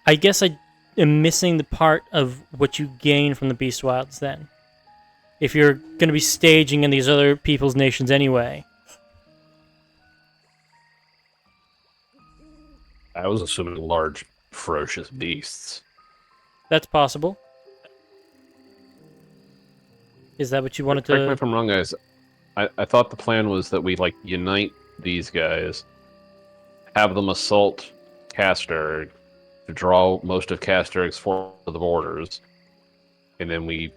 I guess I am missing the part of what you gain from the Beast Wilds then. If you're going to be staging in these other people's nations anyway. I was assuming large, ferocious beasts. That's possible. Is that what you wanted to... Correct me if I'm wrong, guys. I thought the plan was that we, unite these guys, have them assault Kasturg, to draw most of Kasturg's force to the borders, and then we,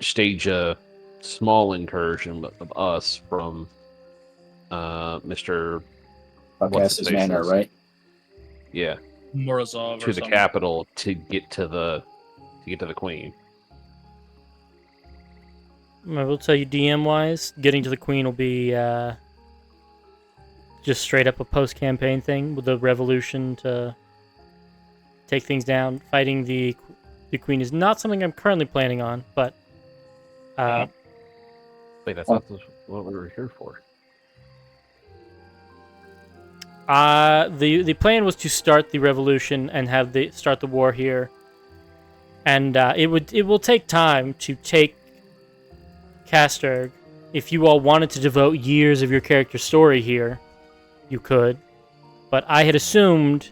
stage a small incursion of us from Mr. Podcast's Manor, right? Yeah. Morozov to the capital to get to the Queen. I will tell you, DM-wise, getting to the Queen will be just straight up a post-campaign thing with the revolution to take things down. Fighting the Queen is not something I'm currently planning on, but... Wait, I thought this was what we were here for. The plan was to start the revolution and start the war here, and it will take time to take Kasturg. If you all wanted to devote years of your character story here, you could, but I had assumed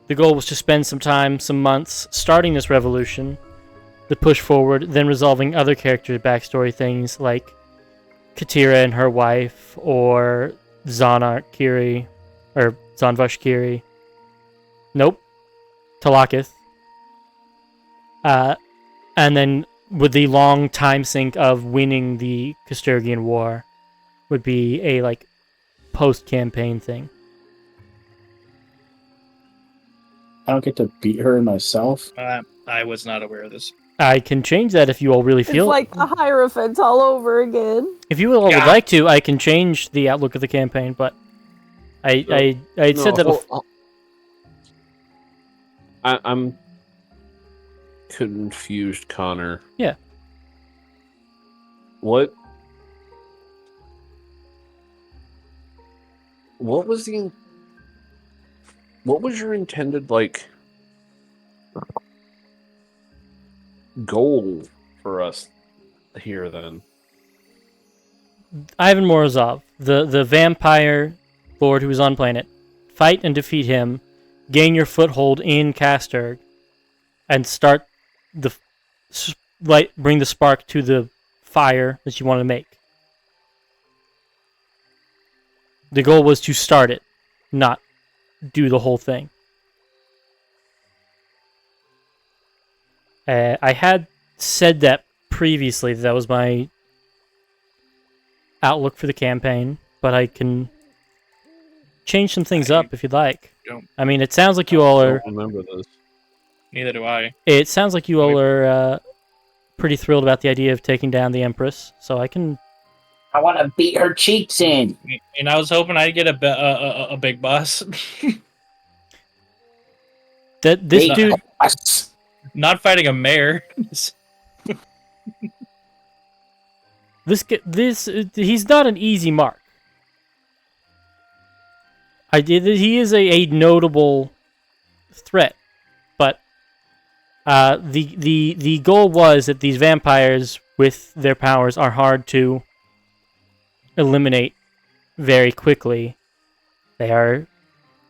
the goal was to spend some months starting this revolution, the push forward, then resolving other character backstory things like Katira and her wife, or Zonark Kiri, or Zanvash Kiri. Nope. Talakith. And then with the long time sink of winning the Kasturgian War would be a like post-campaign thing. I don't get to beat her myself. I was not aware of this. I can change that if you all really feel. It's like the Hierophant all over again. If you all would like to, I can change the outlook of the campaign, but I said that before. I'm confused, Connor. Yeah. What was your intended goal for us here then? Ivan Morozov, the vampire lord who is on planet, fight and defeat him, gain your foothold in Kasturg, and start bring the spark to the fire that you want to make. The goal was to start it, not do the whole thing. I had said that previously, that was my outlook for the campaign, but I can change some things up if you'd like. I mean, it sounds like you all are... I don't remember this. Neither do I. It sounds like you all are pretty thrilled about the idea of taking down the Empress, so I can... I want to beat her cheeks in. And I was hoping I'd get a big boss. That this dude... Not fighting a mayor. He's not an easy mark. He is a notable threat, but the goal was that these vampires with their powers are hard to eliminate very quickly. They are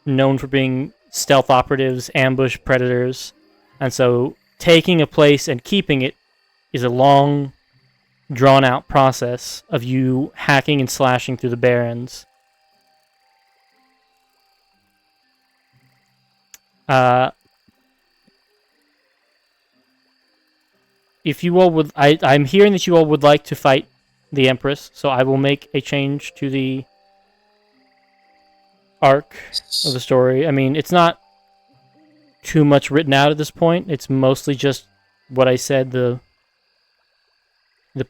known for being stealth operatives, ambush predators, and so taking a place and keeping it is a long, drawn-out process of you hacking and slashing through the barrens. If you all would... I'm hearing that you all would like to fight the Empress, so I will make a change to the arc of the story. I mean, it's not too much written out at this point. It's mostly just what I said, the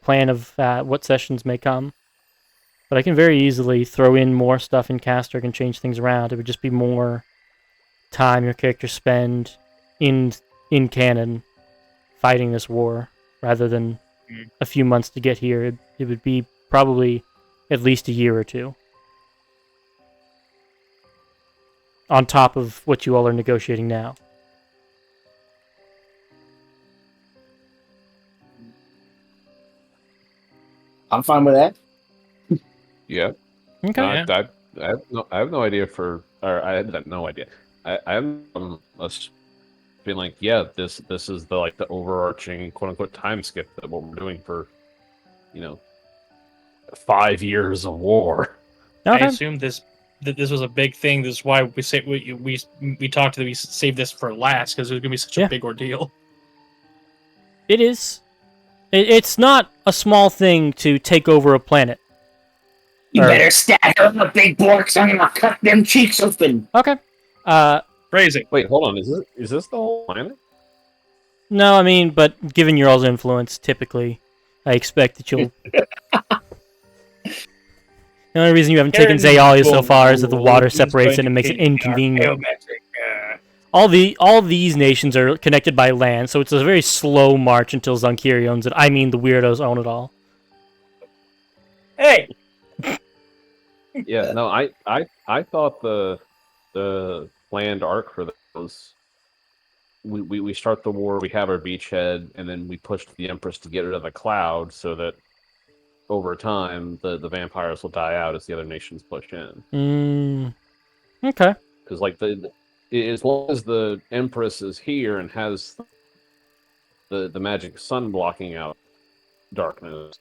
plan of what sessions may come. But I can very easily throw in more stuff in Kasturg and change things around. It would just be more time your characters spend in canon fighting this war, rather than a few months to get here. It would be probably at least a year or two. On top of what you all are negotiating now. I'm fine with that. Yeah. Okay. I have no idea I had no idea. I have us being like, yeah, this is the overarching quote unquote time skip that what we're doing for, 5 years of war. Okay. I assumed this was a big thing. This is why we say we talked that we saved this for last, because it was gonna be such a big ordeal. It is. It's not a small thing to take over a planet. You better stab her in the big borks. I'm gonna cut them cheeks open. Okay. Crazy. Wait, hold on. Is this the whole planet? No, I mean, but given your all's influence, typically, I expect that you'll... The only reason you haven't taken Zayalia so far is that the water separates it and makes it inconvenient. All these nations are connected by land, so it's a very slow march until Zonkiri owns it. I mean, the weirdos own it all. Hey! Yeah, no, I thought the planned arc for those... We start the war, we have our beachhead, and then we push the Empress to get rid of the cloud so that over time the vampires will die out as the other nations push in. Okay. Because as long as the Empress is here and has the magic sun blocking out darkness,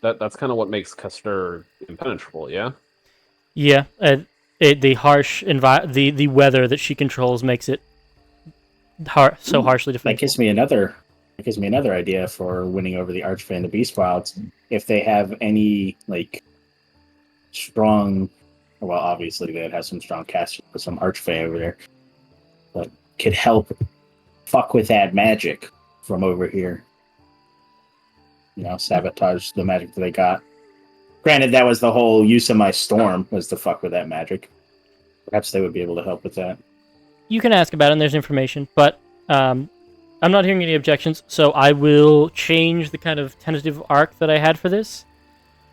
that's kind of what makes Kasturg impenetrable, yeah? Yeah, the harsh the weather that she controls makes it so harshly defeated. That gives me another idea for winning over the Archfey and the Beast Wilds. If they have any like strong, well, obviously they'd have some strong casters with some Archfey over there, but could help fuck with that magic from over here. You know, sabotage the magic that they got. Granted, that was the whole use of my storm, was to fuck with that magic. Perhaps they would be able to help with that. You can ask about it, and there's information, but I'm not hearing any objections, so I will change the kind of tentative arc that I had for this.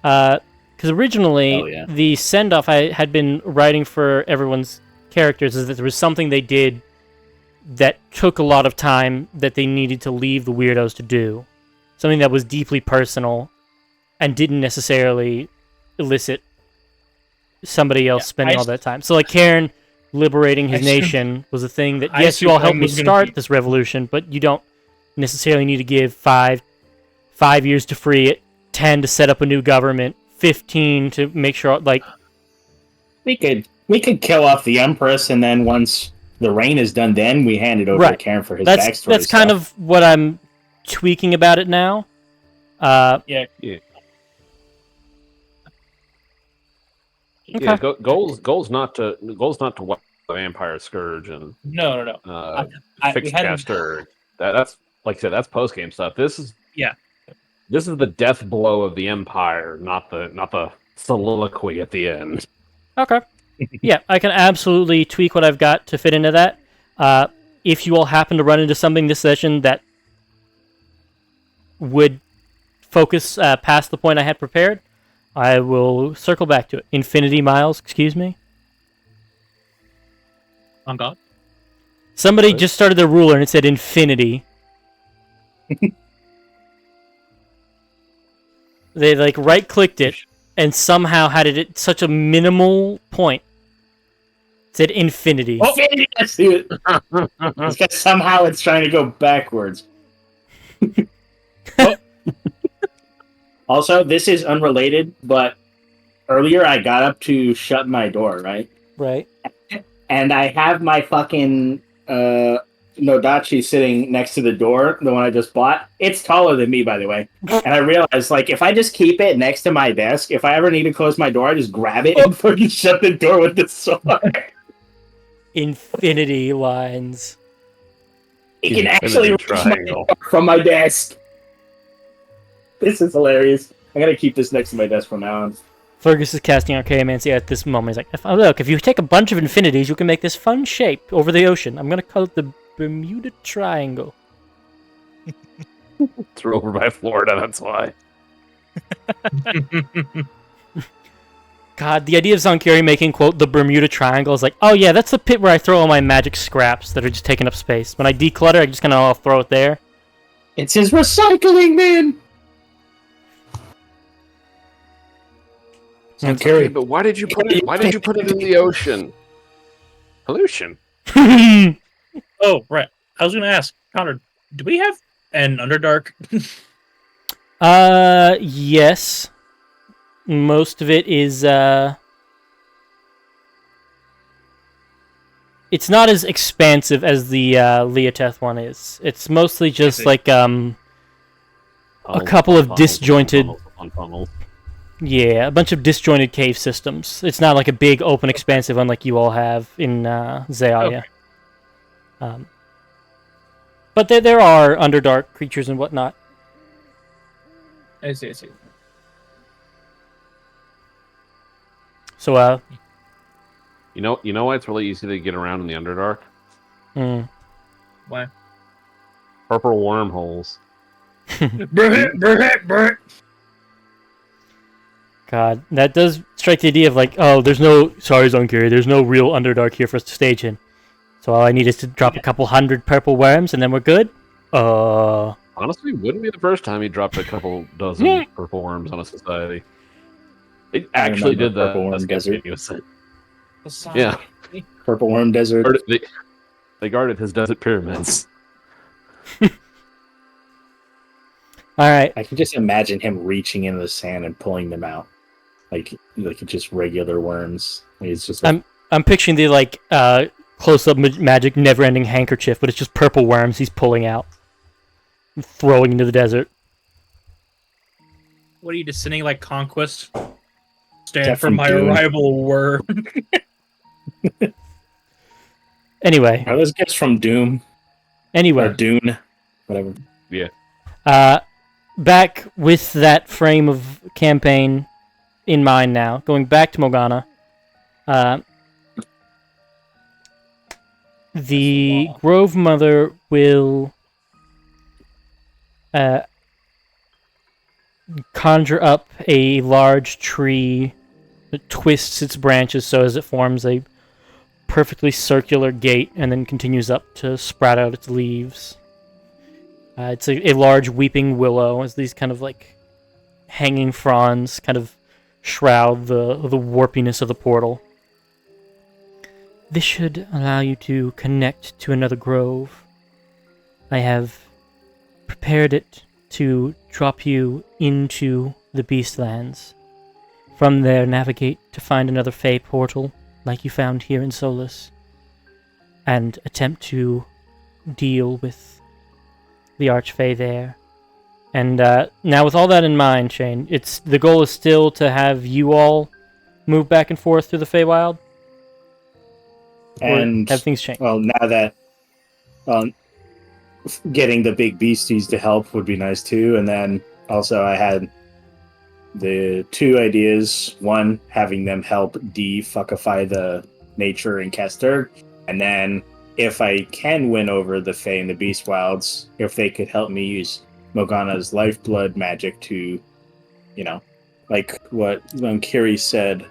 Because originally, the send-off I had been writing for everyone's characters is that there was something they did that took a lot of time that they needed to leave the weirdos to do. Something that was deeply personal and didn't necessarily elicit somebody else spending all that time. So, like, Cairn liberating his nation was a thing that, yes, you all helped me start this revolution, but you don't necessarily need to give 5 years to free it, 10 to set up a new government, 15 to make sure, like... We could kill off the Empress, and then once the reign is done, then we hand it over to Cairn for his backstory. That's kind of what I'm tweaking about it now. Yeah, goal's not to wipe the Vampire Scourge and fix Caster. That's like I said, that's post game stuff. This is the death blow of the Empire, not the soliloquy at the end. Okay. Yeah, I can absolutely tweak what I've got to fit into that. If you all happen to run into something this session that would focus past the point I had prepared, I will circle back to it. Infinity Miles, excuse me. On God. Somebody just started their ruler and it said infinity. They like right-clicked it and somehow had it at such a minimal point. It said infinity. Oh, infinity! I see it. Because somehow it's trying to go backwards. Also, this is unrelated, but earlier I got up to shut my door, right? Right. And I have my fucking Nodachi sitting next to the door, the one I just bought. It's taller than me, by the way. And I realized, like, if I just keep it next to my desk, if I ever need to close my door, I just grab it and fucking shut the door with the sword. Infinity lines. It can actually reach my door from my desk. This is hilarious. I'm gonna keep this next to my desk from now on. Fergus is casting Archaeomancy at this moment. He's like, look, if you take a bunch of infinities, you can make this fun shape over the ocean. I'm gonna call it the Bermuda Triangle. It's over by Florida, that's why. God, the idea of Zonkiri making, quote, the Bermuda Triangle is like, oh yeah, that's the pit where I throw all my magic scraps that are just taking up space. When I declutter, I just kind of throw it there. It's his recycling bin! Okay, but why did you put it? Why did you put it in the ocean? Pollution. Oh, right. I was going to ask, Connor, do we have an Underdark? Yes. Most of it is, it's not as expansive as the, Leoteth one is. It's mostly just, like, a couple of disjointed... Yeah, a bunch of disjointed cave systems. It's not like a big, open, expansive one like you all have in, Zealia. Okay. But there are Underdark creatures and whatnot. I see. So, You know why it's really easy to get around in the Underdark? Why? Purple wormholes. God, that does strike the idea of like, oh, there's no real Underdark here for us to stage in. So all I need is to drop a couple hundred purple worms and then we're good? Honestly, wouldn't be the first time he dropped a couple dozen purple worms on a society. They actually did the Purple Worm Desert. Yeah. Purple Worm Desert. They guarded his desert pyramids. Alright. I can just imagine him reaching into the sand and pulling them out. Like just regular worms. It's just like... I'm picturing the close-up magic, never-ending handkerchief, but it's just purple worms he's pulling out, and throwing into the desert. What are you descending like Conquest? Stand for my arrival, worm. Anyway. Are those gifts from Doom? Anyway. Or Dune? Whatever. Yeah. Back with that frame of campaign in mind now, going back to Morgana, the Grove Mother will conjure up a large tree that twists its branches so as it forms a perfectly circular gate and then continues up to sprout out its leaves. It's a large weeping willow as these kind of like hanging fronds kind of shroud the warpiness of the portal. This should allow you to connect to another grove. I have prepared it to drop you into the Beastlands. From there, navigate to find another Fey portal, like you found here in Solus, and attempt to deal with the Archfey there. And now, with all that in mind, Shane, the goal is still to have you all move back and forth through the Feywild? And have things changed? Well, now that getting the big beasties to help would be nice too. And then also I had the two ideas. One, having them help de-fuckify the nature in Kasturg. And then if I can win over the Fae and the Beast Wilds, if they could help me use Morgana's lifeblood magic to, like what Kiri said,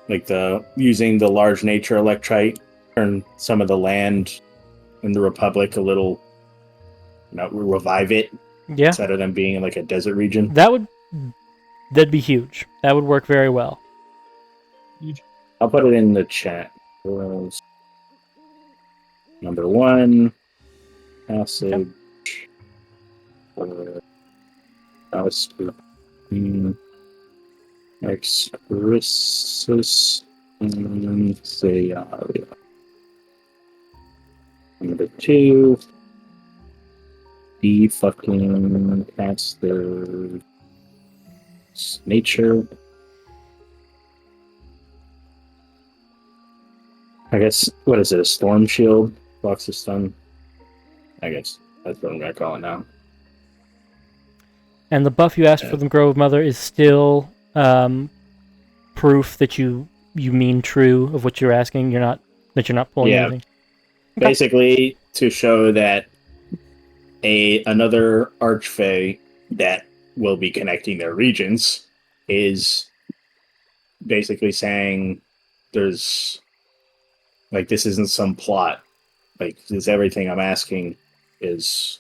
like using the large nature electrite, turn some of the land in the Republic a little, revive it. Yeah. Instead of them being in like a desert region. That'd be huge. That would work very well. I'll put it in the chat. Number 1, passage. Expressus Thearia. Number 2, the fucking Kasturg nature. I guess, what is it, a storm shield? Blocks the stun? I guess that's what I'm going to call it now. And the buff you asked for the Grove Mother is still proof that you mean true of what you're asking. You're not pulling anything. Basically, to show that another Archfey that will be connecting their regions is basically saying there's, like, this isn't some plot. Like, this everything I'm asking is...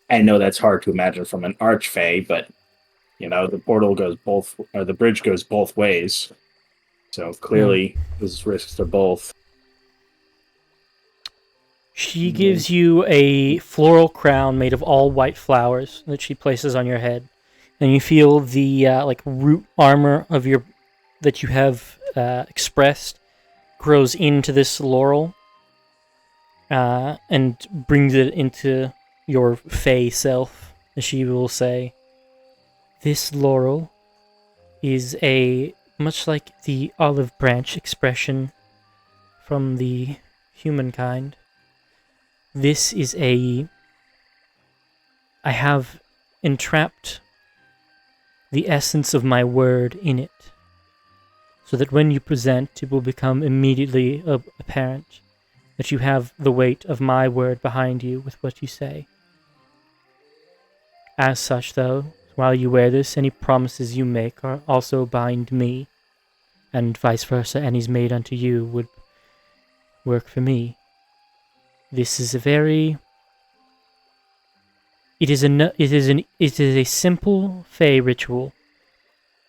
I know that's hard to imagine from an Archfey, but, the portal goes the bridge goes both ways. So clearly, there's risks to both. She gives you a floral crown made of all white flowers that she places on your head, and you feel the root armor of that you have expressed grows into this laurel, and brings it into your Fey self. As she will say, "This laurel is much like the olive branch expression from the humankind. This is I have entrapped the essence of my word in it, so that when you present, it will become immediately apparent that you have the weight of my word behind you with what you say. As such, though, while you wear this, any promises you make are also bind me, and vice versa, any's made unto you would work for me. This is it is a simple Fey ritual,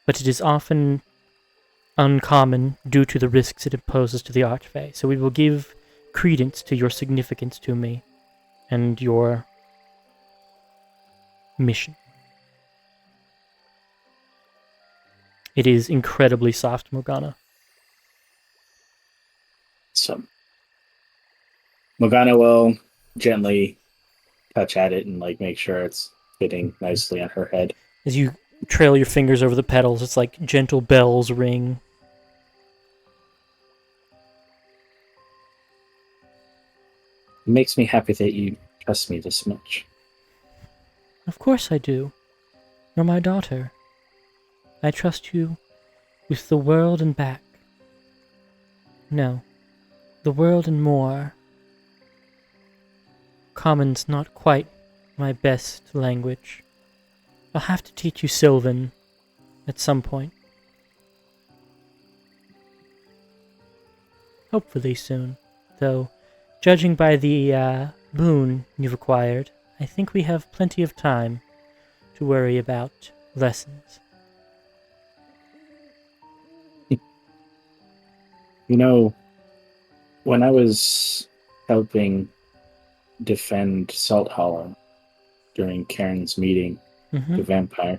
but it is often uncommon due to the risks it imposes to the Archfey. So we will give credence to your significance to me and your mission." It is incredibly soft, Morgana. So Morgana will gently touch at it and like make sure it's fitting nicely on her head. As you trail your fingers over the petals, it's like gentle bells ring. It makes me happy that you trust me this much. Of course I do. You're my daughter. I trust you with the world and back. No, the world and more. Common's not quite my best language. I'll have to teach you Sylvan at some point. Hopefully soon, though, judging by the boon you've acquired, I think we have plenty of time to worry about lessons. You know, when I was helping defend Salt Hollow during Karen's meeting, the vampire,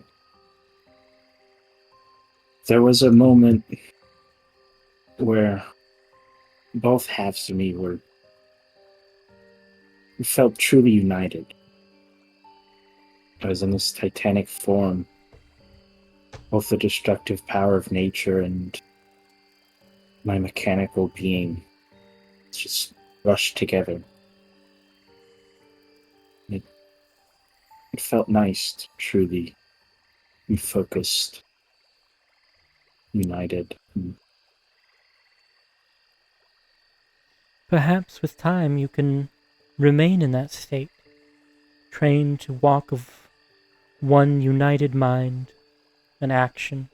there was a moment where both halves of me felt truly united. I was in this titanic form, both the destructive power of nature and my mechanical being just rushed together. It felt nice to truly be focused, united. Perhaps with time you can remain in that state, trained to walk of one united mind and action,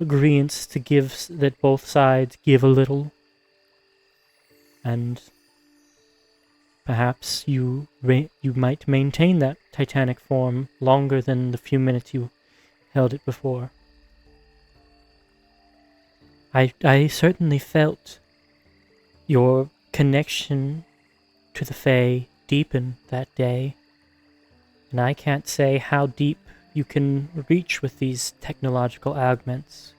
agreeance to give that both sides give a little, and perhaps you might maintain that titanic form longer than the few minutes you held it before. I certainly felt your connection to the Fae deepen that day, and I can't say how deep you can reach with these technological augments.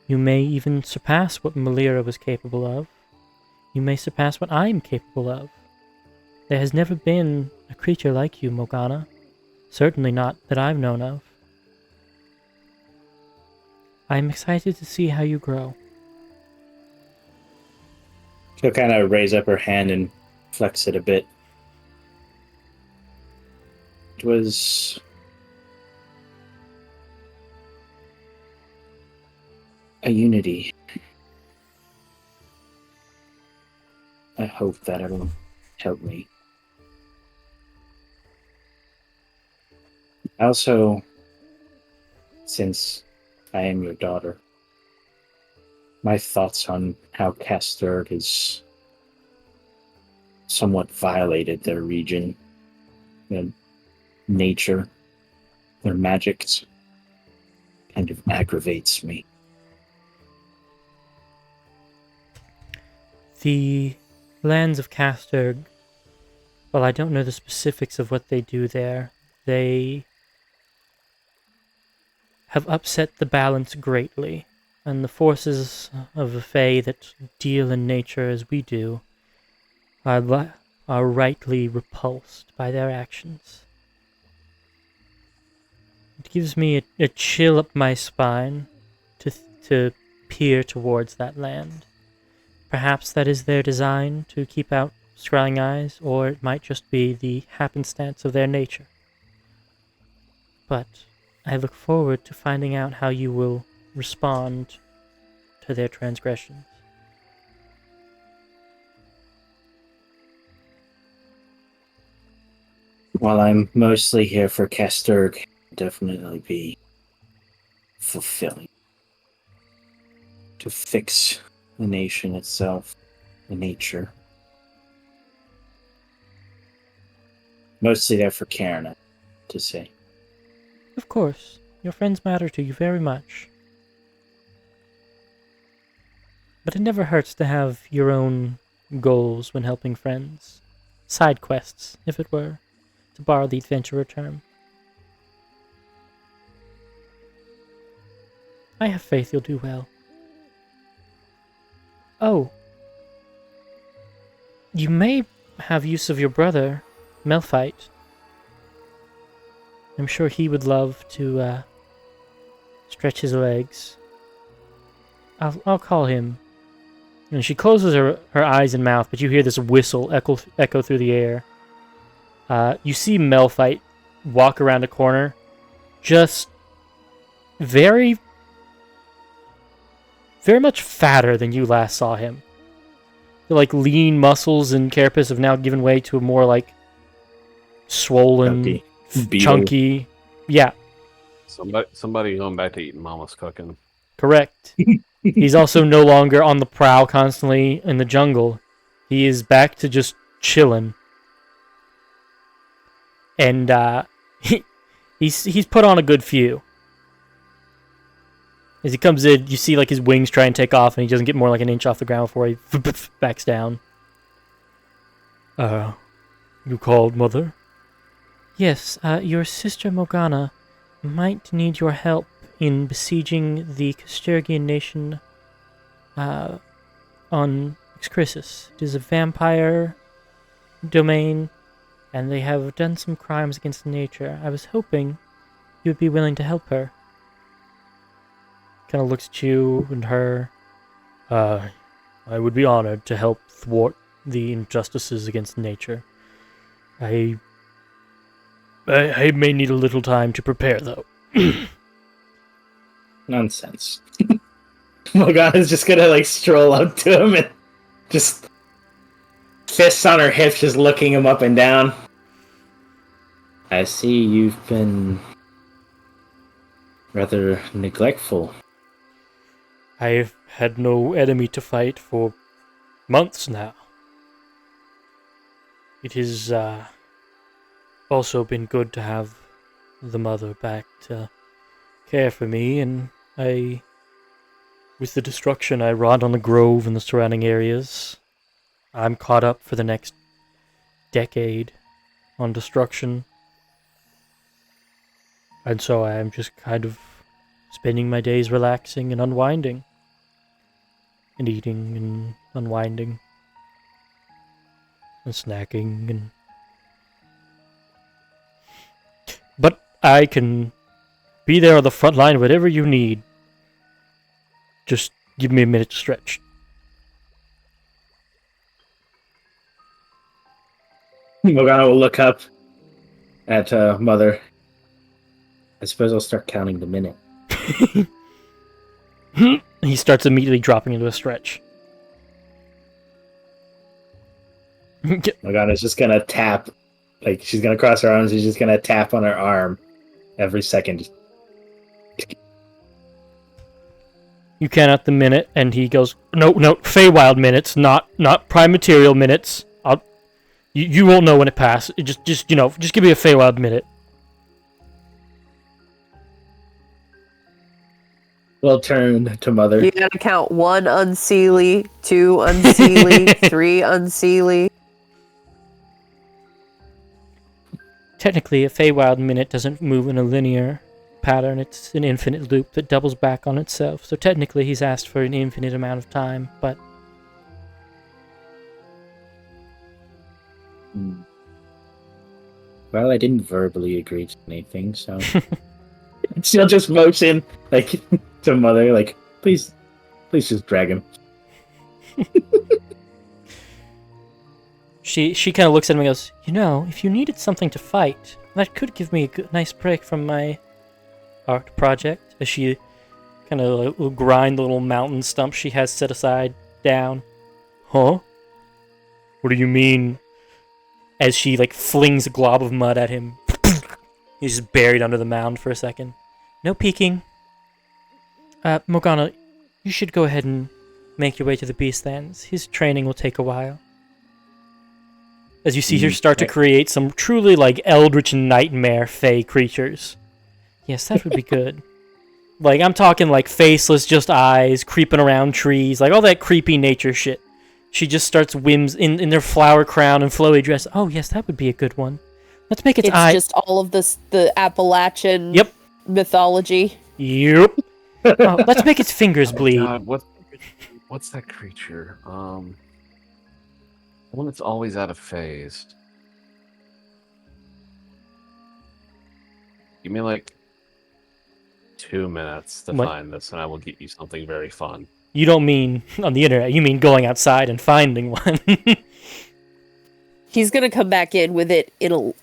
You may even surpass what Malira was capable of. You may surpass what I'm capable of. There has never been a creature like you, Morgana. Certainly not that I've known of. I'm excited to see how you grow. She'll kind of raise up her hand and flex it a bit. It was a unity. I hope that it'll help me. Also, since I am your daughter, my thoughts on how Kasturg has somewhat violated their region, their nature, their magics, kind of aggravates me. The lands of Kasturg, well, I don't know the specifics of what they do there. They have upset the balance greatly, and the forces of the Fae that deal in nature as we do are rightly repulsed by their actions. It gives me a chill up my spine to peer towards that land. Perhaps that is their design, to keep out scrying eyes, or it might just be the happenstance of their nature. But I look forward to finding out how you will respond to their transgressions. While I'm mostly here for Kasturg, definitely be fulfilling. To fix the nation itself, the nature. Mostly there for Karen, I have to say. Of course, your friends matter to you very much. But it never hurts to have your own goals when helping friends. Side quests, if it were, to borrow the adventurer term. I have faith you'll do well. Oh, You may have use of your brother, Melphite. I'm sure he would love to stretch his legs. I'll call him. And she closes her eyes and mouth, but you hear this whistle echo through the air. You see Melphite walk around a corner, just very, very much fatter than you last saw him. The lean muscles and carapace have now given way to a more swollen, chunky. Yeah. Somebody going back to eating mama's cooking. Correct. He's also no longer on the prowl constantly in the jungle. He is back to just chilling. And he's put on a good few. As he comes in, you see his wings try and take off, and he doesn't get more like an inch off the ground before he backs down. You called, Mother? Yes, your sister Morgana might need your help in besieging the Kasturgian nation on Excordia. It is a vampire domain, and they have done some crimes against nature. I was hoping you would be willing to help her. Kind of looks at you and her. I would be honored to help thwart the injustices against nature. I may need a little time to prepare, though. Nonsense. Morgana's just gonna stroll up to him and just fists on her hips, just looking him up and down. I see you've been rather neglectful. I've had no enemy to fight for months now. It has also been good to have the mother back to care for me, and with the destruction I wrought on the grove and the surrounding areas, I'm caught up for the next decade on destruction. And so I'm just kind of spending my days relaxing and unwinding. And eating and unwinding. And snacking and... But I can be there on the front line, whatever you need. Just give me a minute to stretch. Morgana will look up at Mother. I suppose I'll start counting the minute. He starts immediately dropping into a stretch. Morgana's just gonna tap. She's gonna cross her arms, she's just gonna tap on her arm every second. You count out the minute, and he goes, No, Feywild minutes, not Prime Material minutes. You won't know when it passes. Just give me a Feywild minute. We'll turn to Mother. You gotta count 1 unseelie, 2 unseelie, 3 unseelie. Technically, a Feywild minute doesn't move in a linear pattern. It's an infinite loop that doubles back on itself. So technically, he's asked for an infinite amount of time, but... Well, I didn't verbally agree to anything, so... She'll just motion, to Mother, please just drag him. She kind of looks at him and goes, if you needed something to fight, that could give me a nice break from my art project. As she kind of will grind the little mountain stump she has set aside down. Huh? What do you mean? As she flings a glob of mud at him. He's just buried under the mound for a second. No peeking. Morgana, you should go ahead and make your way to the Beastlands. His training will take a while. As you see her start to create some truly eldritch nightmare fey creatures. Yes, that would be good. I'm talking faceless, just eyes, creeping around trees, all that creepy nature shit. She just starts whims in their flower crown and flowy dress. Oh yes, that would be a good one. Let's make its eye. It's just all of the Appalachian mythology. Yep. Let's make its fingers bleed. God, what's that creature? One that's always out of phase. Give me like 2 minutes to find this, and I will get you something very fun. You don't mean on the internet. You mean going outside and finding one. He's gonna come back in with it in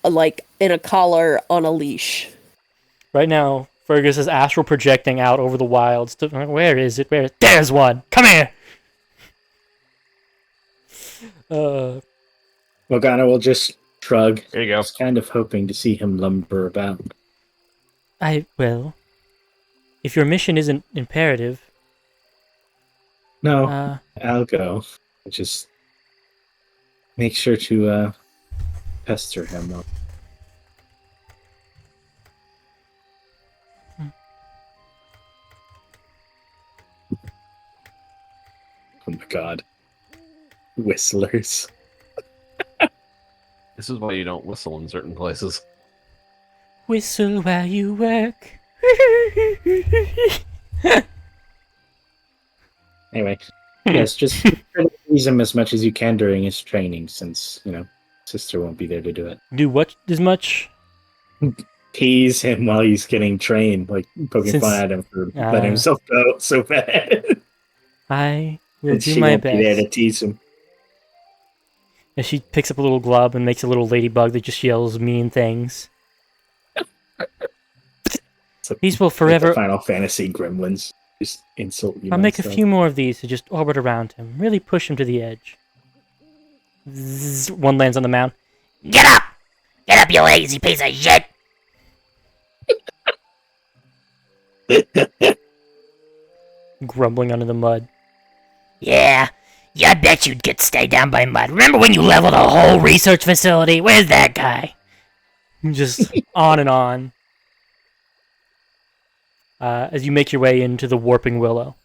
a collar on a leash. Right now, Fergus is astral projecting out over the wilds. Where is it? There's one! Come here! Morgana will just shrug. There you go. Just kind of hoping to see him lumber about. Well, if your mission isn't imperative... No, I'll go. Just make sure to pester him, though. Oh my god. Whistlers. This is why you don't whistle in certain places. Whistle while you work. Anyway, yes, just try to tease him as much as you can during his training, since, sister won't be there to do it. Do what as much? Tease him while he's getting trained, like poking fun at him for letting himself go so bad. I will and do she my won't best. be there to tease him. And she picks up a little glove and makes a little ladybug that just yells mean things. These will forever... Like the Final Fantasy gremlins just insult you. I'll make a few more of these to just orbit around him. Really push him to the edge. Zzz, one lands on the mound. Get up! Get up, you lazy piece of shit! Grumbling under the mud. Yeah, I bet you'd get stayed down by mud. Remember when you leveled a whole research facility? Where's that guy? Just on and on. As you make your way into the Warping Willow.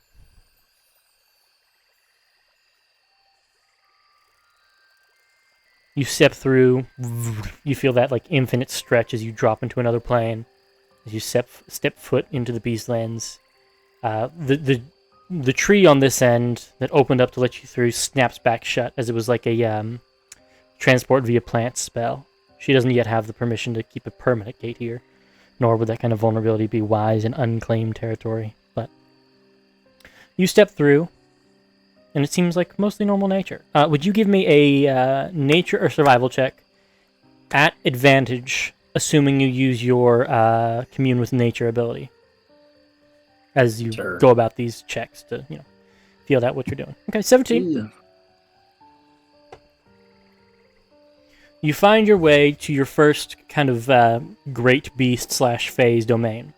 You step through, you feel that like infinite stretch as you drop into another plane. As you step foot into the Beastlands. The tree on this end that opened up to let you through snaps back shut, as it was like a transport via plant spell. She doesn't yet have the permission to keep a permanent gate here, nor would that kind of vulnerability be wise in unclaimed territory. But you step through, and it seems like mostly normal nature. Would you give me a nature or survival check at advantage, assuming you use your commune with nature ability as you go about these checks to, feel out what you're doing. Okay, 17. Yeah. You find your way to your first kind of great beast / phase domain.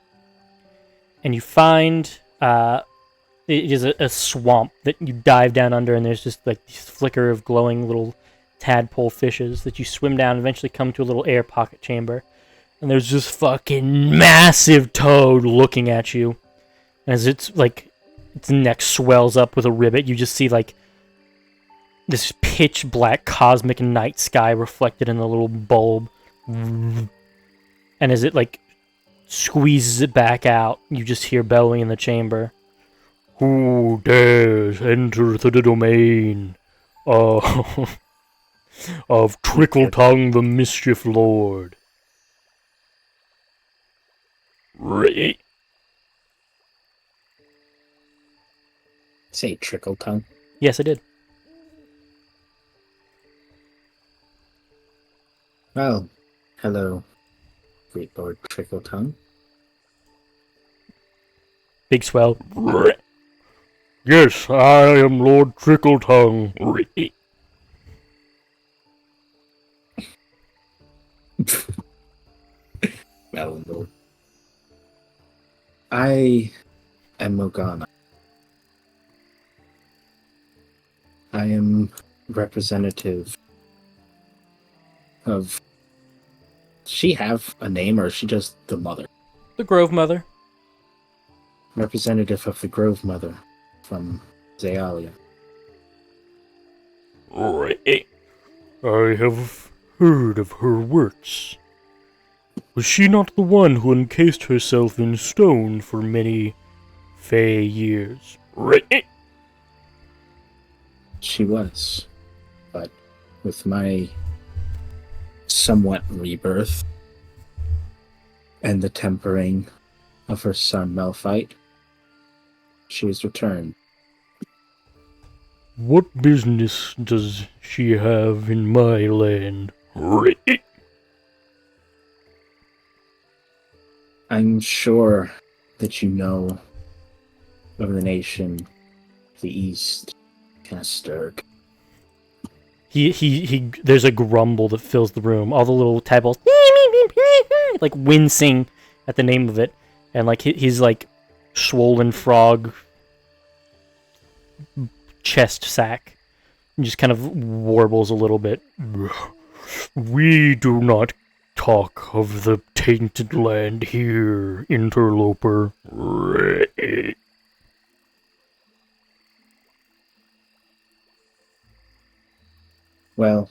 And you find it is a swamp that you dive down under, and there's just like this flicker of glowing little tadpole fishes that you swim down and eventually come to a little air pocket chamber. And there's this fucking massive toad looking at you. As its neck swells up with a ribbit, you just see like this pitch black cosmic night sky reflected in the little bulb. And as it like squeezes it back out, you just hear bellowing in the chamber. Who dares enter the domain of Trickle Tongue the Mischief Lord? Say Trickle Tongue. Yes, I did. Well, hello, Great Lord Trickle Tongue. Big swell. Yes, I am Lord Trickle Tongue. Well, Lord. I am Morgana. I am representative of... Does she have a name, or is she just the mother? The Grove Mother. Representative of the Grove Mother from Zealia. I have heard of her works. Was she not the one who encased herself in stone for many fey years? She was, but with my somewhat rebirth and the tempering of her son Malphite, she has returned. What business does she have in my land? I'm sure that you know of the nation, the East, Kasturg. There's a grumble that fills the room. All the little tadpoles, like wincing at the name of it, and like his like swollen frog chest sack just kind of warbles a little bit. We do not talk of the tainted land here, interloper. Well,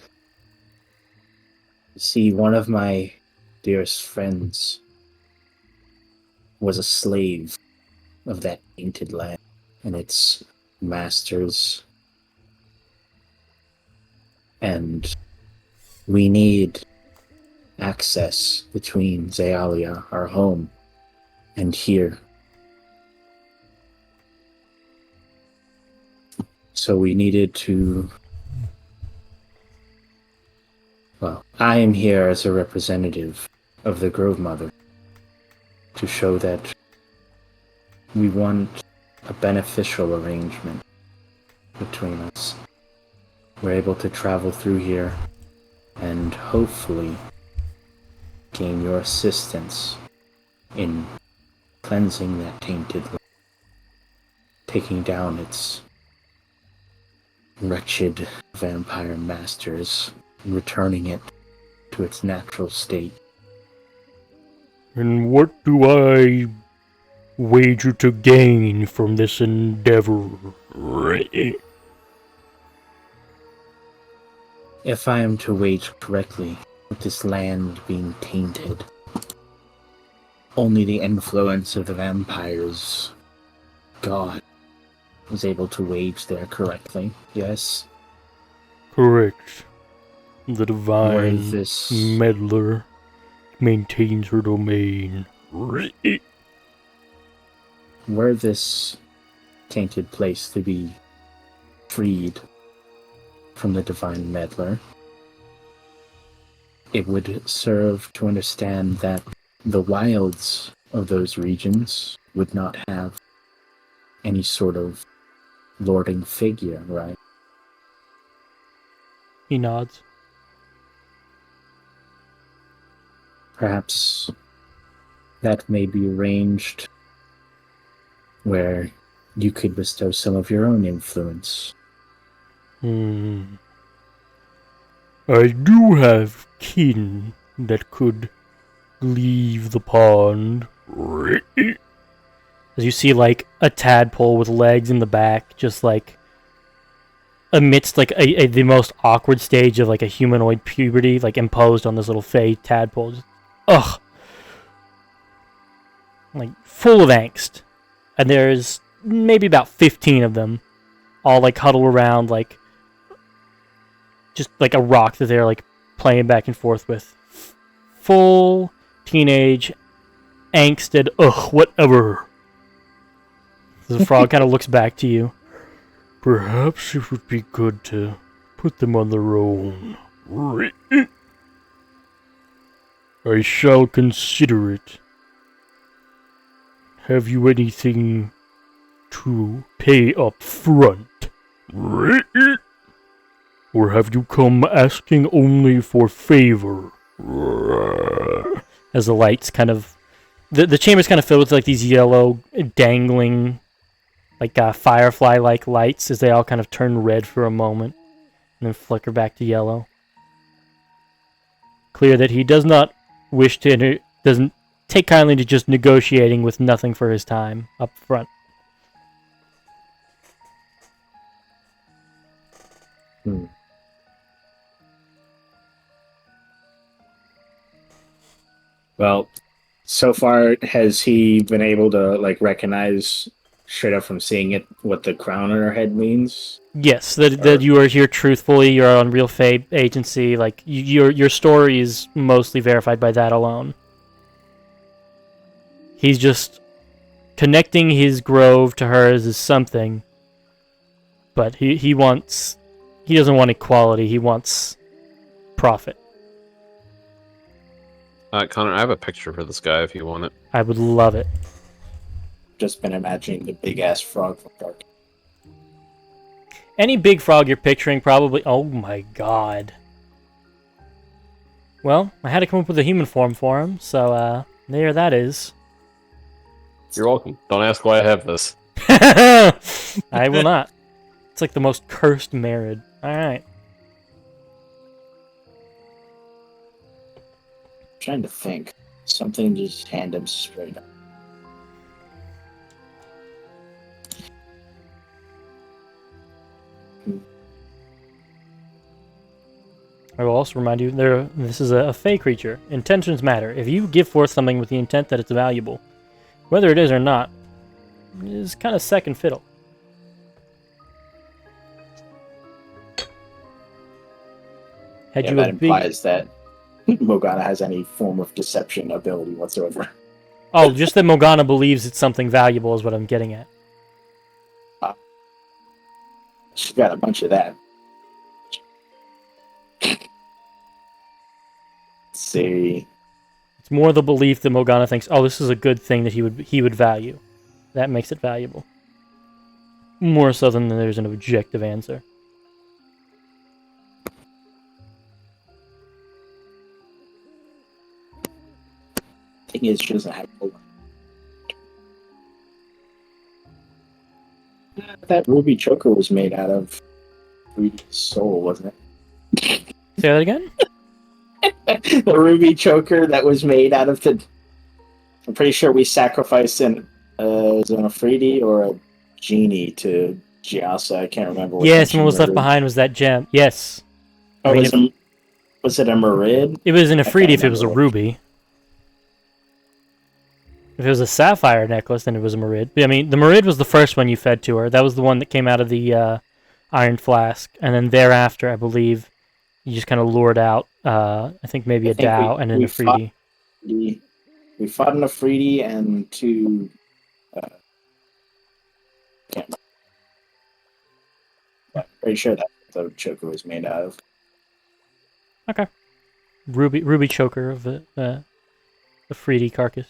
see, one of my dearest friends was a slave of that tainted land and its masters. And we need access between Zealia, our home, and here. So we needed to... Well, I am here as a representative of the Grove Mother to show that we want a beneficial arrangement between us. We're able to travel through here and hopefully gain your assistance in cleansing that tainted land, taking down its wretched vampire masters, and returning it to its natural state. And what do I wager to gain from this endeavor? If I am to wager correctly, with this land being tainted, only the influence of the vampires' god is able to wage there correctly, yes? Correct. The divine this... meddler maintains her domain. Were this tainted place to be freed from the divine meddler, it would serve to understand that the wilds of those regions would not have any sort of lording figure, right? He nods. Perhaps that may be arranged where you could bestow some of your own influence. I do have kin that could leave the pond. As you see, like, a tadpole with legs in the back, just, like, amidst, like, the most awkward stage of, like, a humanoid puberty, like, imposed on this little fey tadpole. Just, ugh! Like, full of angst. And there's maybe about 15 of them, all, like, huddled around, like, just, like, a rock that they're, like, playing back and forth with. Full teenage angsted, ugh, whatever. The frog kind of looks back to you. Perhaps it would be good to put them on their own. I shall consider it. Have you anything to pay up front? Or have you come asking only for favor? As the lights kind of... The chamber's kind of filled with, like, these yellow, dangling, like, firefly-like lights as they all kind of turn red for a moment and then flicker back to yellow. Clear that he does not wish to... doesn't take kindly to just negotiating with nothing for his time up front. Well, so far, has he been able to, like, recognize straight up from seeing it, what the crown on her head means? Yes, that you are here truthfully. You're on Real Fate Agency. Like your story is mostly verified by that alone. He's just connecting his grove to hers is something, but he doesn't want equality. He wants profit. Connor, I have a picture for this guy if you want it. I would love it. Just been imagining the big ass frog from Dark. Any big frog you're picturing probably... Oh my god. Well, I had to come up with a human form for him, so there that is. You're welcome. Don't ask why I have this. I will not. It's like the most cursed married. Alright. Trying to think. Something to just hand him straight up. I will also remind you, this is a fey creature. Intentions matter. If you give forth something with the intent that it's valuable, whether it is or not, is kind of second fiddle. That implies that Morgana has any form of deception ability whatsoever. Oh, just that Morgana believes it's something valuable is what I'm getting at. She's got a bunch of that. Let's see. It's more the belief that Morgana thinks, oh, this is a good thing that he would value. That makes it valuable. More so than there's an objective answer. Thing is, she doesn't have that ruby choker was made out of soul, wasn't it? Say that again? The ruby choker that was made out of the... I'm pretty sure we sacrificed an Afridi or a genie to Giasa. I can't remember. Yes, and what was left behind was that gem. Yes. Oh, was it a Merid? It was an Afridi if it was a ruby. If it was a sapphire necklace, then it was a Merid. I mean, the Merid was the first one you fed to her. That was the one that came out of the iron flask. And then thereafter, I believe, you just kind of lured out, I think maybe a Dow and an Afridi. We fought an Afridi and two... can't remember. Yeah, pretty sure that's what the choker was made out of. Okay. Ruby choker of the Afridi carcass.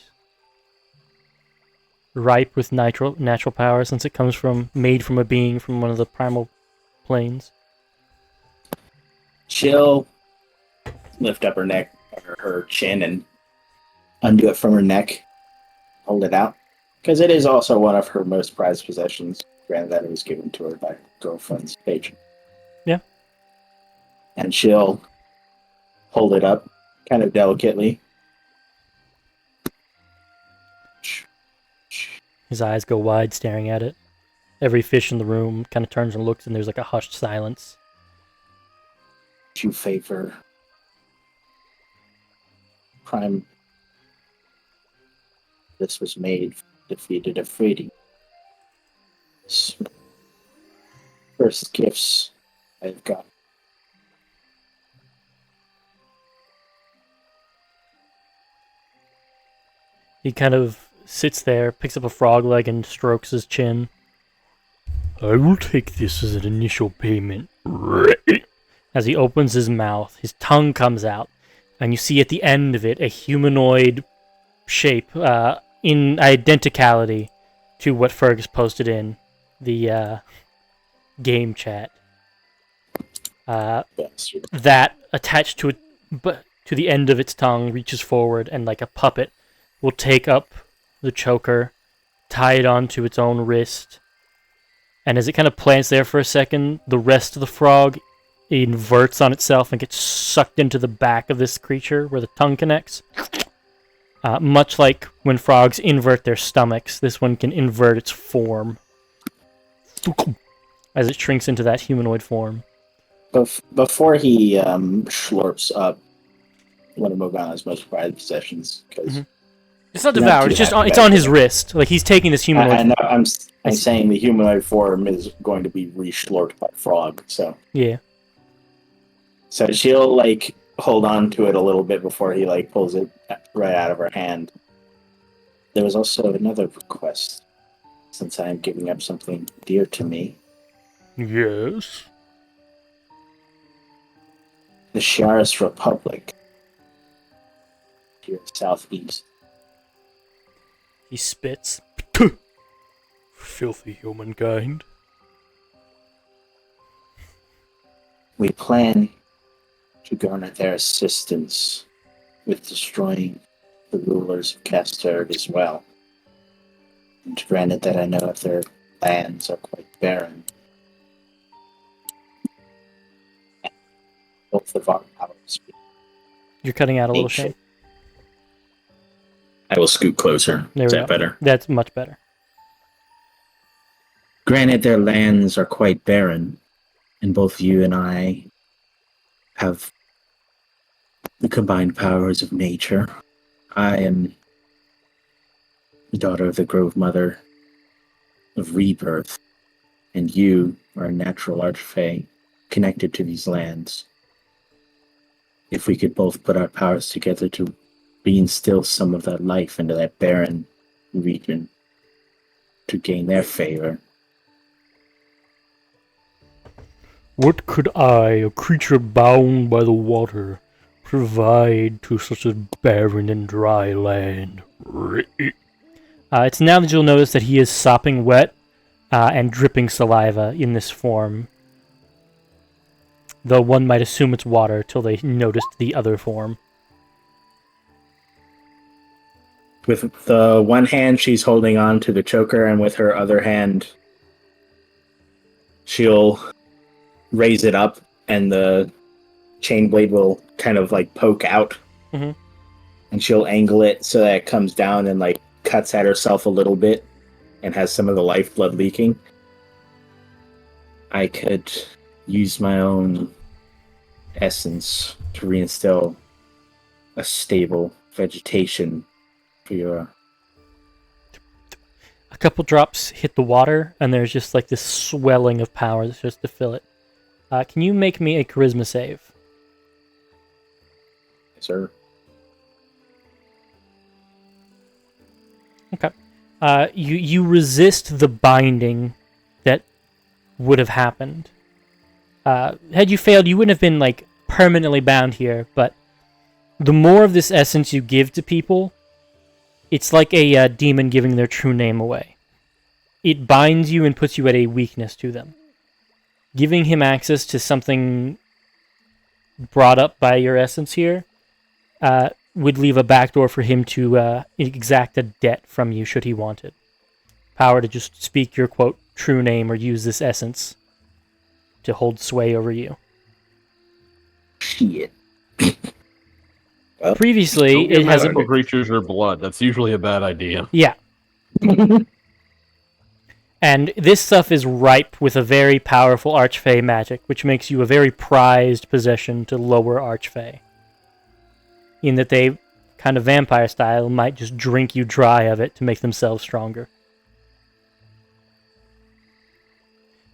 Ripe with natural power since it comes made from a being from one of the primal planes. She'll lift up her neck, or her chin, and undo it from her neck. Hold it out. Because it is also one of her most prized possessions. Granted that it was given to her by girlfriend's patron. Yeah. And she'll hold it up, kind of delicately. His eyes go wide, staring at it. Every fish in the room kind of turns and looks, and there's like a hushed silence. You favor prime. This was made, defeated Afridi. First gifts I've got. He kind of sits there, picks up a frog leg, and strokes his chin. I will take this as an initial payment. As he opens his mouth, his tongue comes out, and you see at the end of it a humanoid shape in identicality to what Fergus posted in the game chat. That attached to the end of its tongue reaches forward, and like a puppet will take up the choker, tie it onto its own wrist, and as it kind of plants there for a second, the rest of the frog inverts on itself and gets sucked into the back of this creature where the tongue connects. Much like when frogs invert their stomachs, this one can invert its form as it shrinks into that humanoid form. Before he slurps up one of Morgana's most prized possessions, because It's not devoured. It's just it's on his wrist. Like he's taking this humanoid. I know. I'm saying the humanoid form is going to be re-schlorked by frog. So yeah. So she'll like hold on to it a little bit before he like pulls it right out of her hand. There was also another request, since I am giving up something dear to me. Yes. The Shiaris Republic, here southeast. He spits. Filthy humankind. We plan to garner their assistance with destroying the rulers of Kasturg as well. And granted that I know that their lands are quite barren, both of our powers. You're cutting out a little, Shane. I will scoot closer. Is that better? That's much better. Granted, their lands are quite barren, and both you and I have the combined powers of nature. I am the daughter of the Grove Mother of Rebirth, and you are a natural archfey connected to these lands. If we could both put our powers together to reinstill some of that life into that barren region to gain their favor. What could I, a creature bound by the water, provide to such a barren and dry land? It's now that you'll notice that he is sopping wet and dripping saliva in this form. Though one might assume it's water till they noticed the other form. With the one hand, she's holding on to the choker, and with her other hand, she'll raise it up, and the chain blade will kind of like poke out. Mm-hmm. And she'll angle it so that it comes down and like cuts at herself a little bit and has some of the lifeblood leaking. I could use my own essence to reinstill a stable vegetation for your... A couple drops hit the water, and there's just like this swelling of power that starts to fill it. Can you make me a charisma save? Yes, sir. Okay. You resist the binding that would have happened. Had you failed, you wouldn't have been like permanently bound here, but the more of this essence you give to people, it's like a demon giving their true name away. It binds you and puts you at a weakness to them. Giving him access to something brought up by your essence here would leave a backdoor for him to exact a debt from you should he want it. Power to just speak your, quote, true name or use this essence to hold sway over you. Shit. Well, previously, it hasn't... creatures or blood. That's usually a bad idea. Yeah. And this stuff is ripe with a very powerful Archfey magic, which makes you a very prized possession to lower Archfey. In that they, kind of vampire style, might just drink you dry of it to make themselves stronger.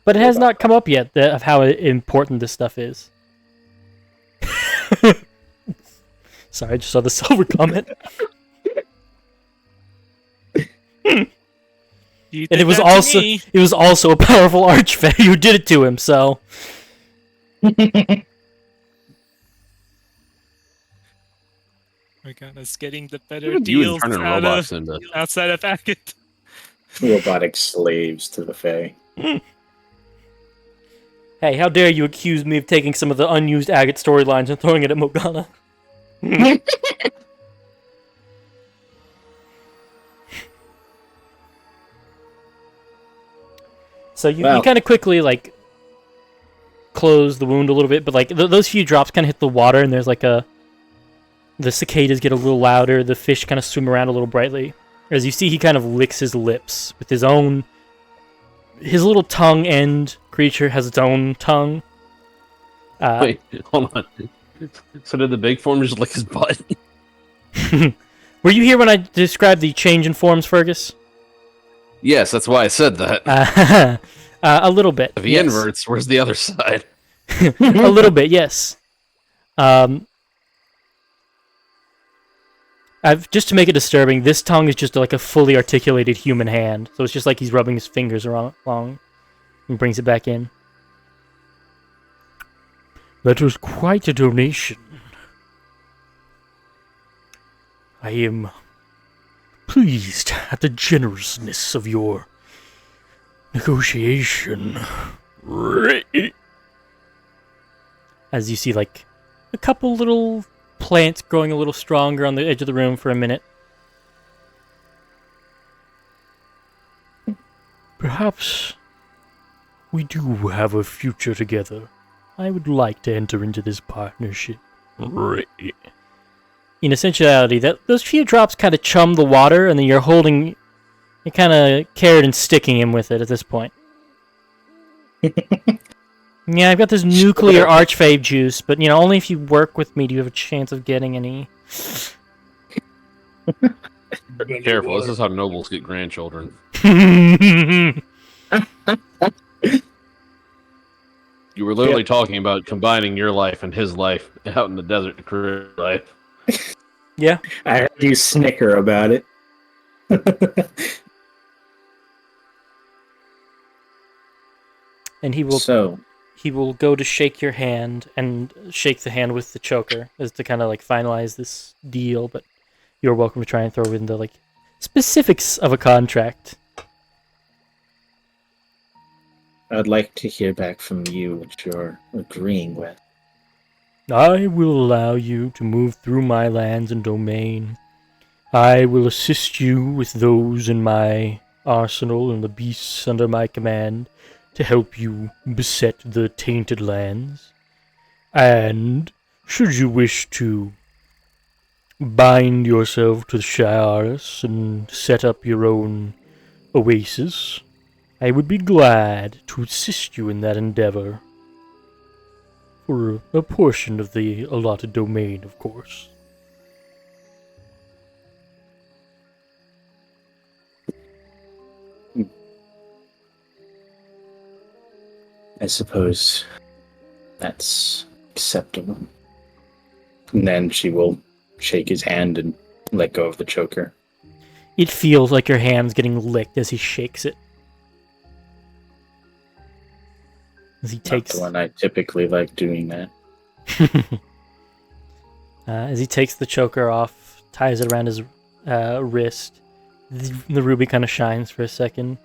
But it has not come up yet of how important this stuff is. Sorry, I just saw the silver comment. And it was also a powerful archfey who did it to him, so Morgana's getting the better deals outside of Hackett. Robotic slaves to the Fae. Hey, how dare you accuse me of taking some of the unused Agate storylines and throwing it at Morgana? So you kind of quickly, like, close the wound a little bit, but, like, those few drops kind of hit the water, and there's, like, the cicadas get a little louder, the fish kind of swim around a little brightly. As you see, he kind of licks his lips with his own... His little tongue end creature has its own tongue. Wait, hold on. So did the big form just lick his butt? Were you here when I described the change in forms, Fergus? Yes, that's why I said that. A little bit. If he inverts, where's the other side? A little bit, yes. Just to make it disturbing, this tongue is just like a fully articulated human hand. So it's just like he's rubbing his fingers along and brings it back in. That was quite a donation. I am pleased at the generousness of your negotiation. As you see, like, a couple little plants growing a little stronger on the edge of the room for a minute. Perhaps we do have a future together. I would like to enter into this partnership. In essentiality, those few drops kind of chum the water, and then you're kind of carrot and sticking him with it at this point. Yeah, I've got this nuclear archfave juice, but only if you work with me do you have a chance of getting any. Careful, this is how nobles get grandchildren. You were literally talking about combining your life and his life out in the desert to create life. Yeah. I heard you snicker about it. And he will go to shake your hand and shake the hand with the choker as to kind of like finalize this deal, but you're welcome to try and throw in the like specifics of a contract. I'd like to hear back from you what you're agreeing with. I will allow you to move through my lands and domain. I will assist you with those in my arsenal and the beasts under my command to help you beset the tainted lands. And should you wish to bind yourself to the Shiaris and set up your own oasis, I would be glad to assist you in that endeavor. For a portion of the allotted domain, of course. I suppose that's acceptable. And then she will shake his hand and let go of the choker. It feels like your hand's getting licked as he shakes it. As he takes Not the one I typically like doing that. As he takes the choker off, ties it around his wrist, the ruby kind of shines for a second.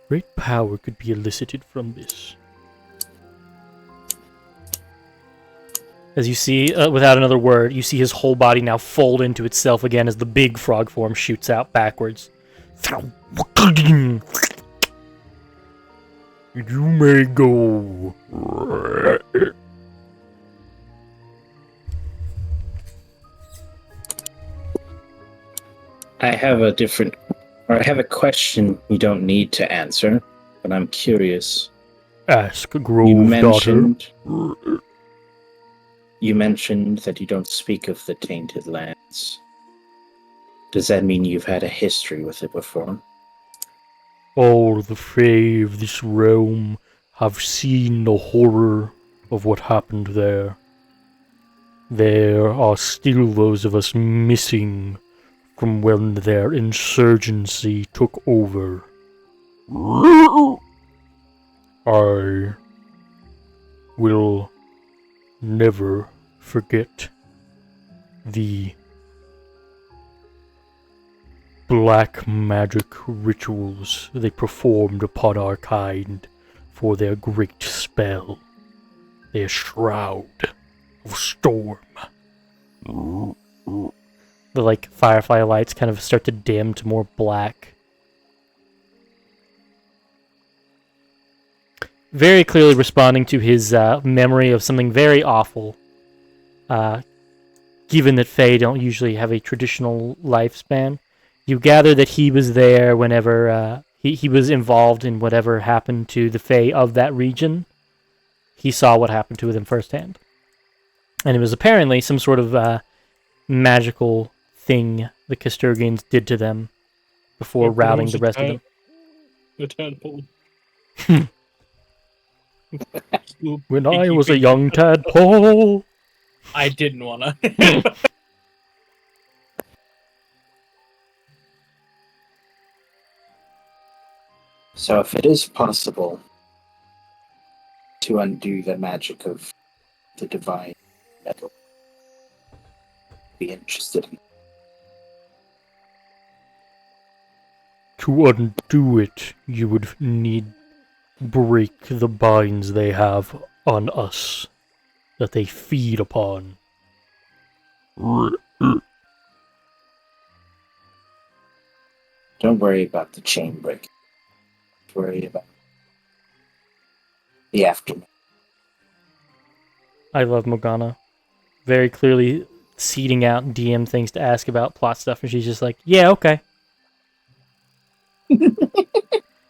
Great power could be elicited from this. As you see, without another word, you see his whole body now fold into itself again as the big frog form shoots out backwards. You may go. I have a question you don't need to answer, but I'm curious. Ask Grove daughter. You mentioned that you don't speak of the tainted lands. Does that mean you've had a history with it before? All the Fae of this realm have seen the horror of what happened there. There are still those of us missing from when their insurgency took over. I will never forget the black magic rituals they performed upon our kind for their great spell, their shroud of storm. The like firefly lights kind of start to dim to more black. Very clearly responding to his memory of something very awful. Given that Fae don't usually have a traditional lifespan, you gather that he was there whenever he was involved in whatever happened to the Fae of that region. He saw what happened to them firsthand. And it was apparently some sort of magical thing the Kasturgians did to them before routing the rest of them. The tadpole. When I was a young tadpole. I didn't wanna. So if it is possible to undo the magic of the divine metal, I'd be interested in. To undo it, you would need break the binds they have on us, that they feed upon. Don't worry about the chain break. Worry about the aftermath. I love Morgana. Very clearly seeding out DM things to ask about plot stuff, and she's just like, yeah, okay.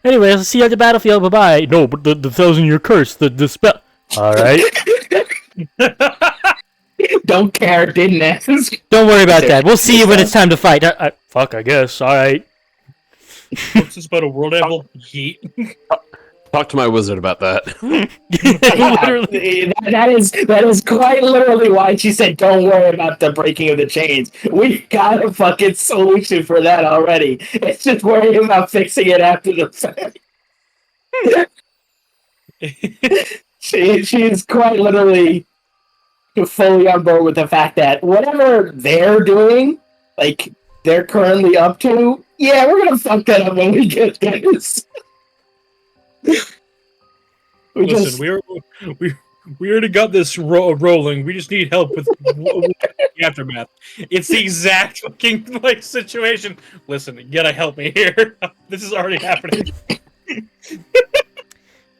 Anyway, I'll see you at the battlefield, bye-bye. No, but the 1,000-year curse, the spell... Alright. Don't care, didn't ask. Don't worry about that. We'll see you when it's time to fight. Fuck, I guess. Alright. What's this about a world apple? Yeet. Talk to my wizard about that. Literally. That is quite literally why she said, "Don't worry about the breaking of the chains. We've got a fucking solution for that already. It's just worrying about fixing it after the fact." she is quite literally fully on board with the fact that whatever they're doing, like they're currently up to, yeah, we're gonna fuck that up when we get this. Listen, we already got this rolling. We just need help with the aftermath. It's the exact fucking situation. Listen, you gotta help me here. This is already happening.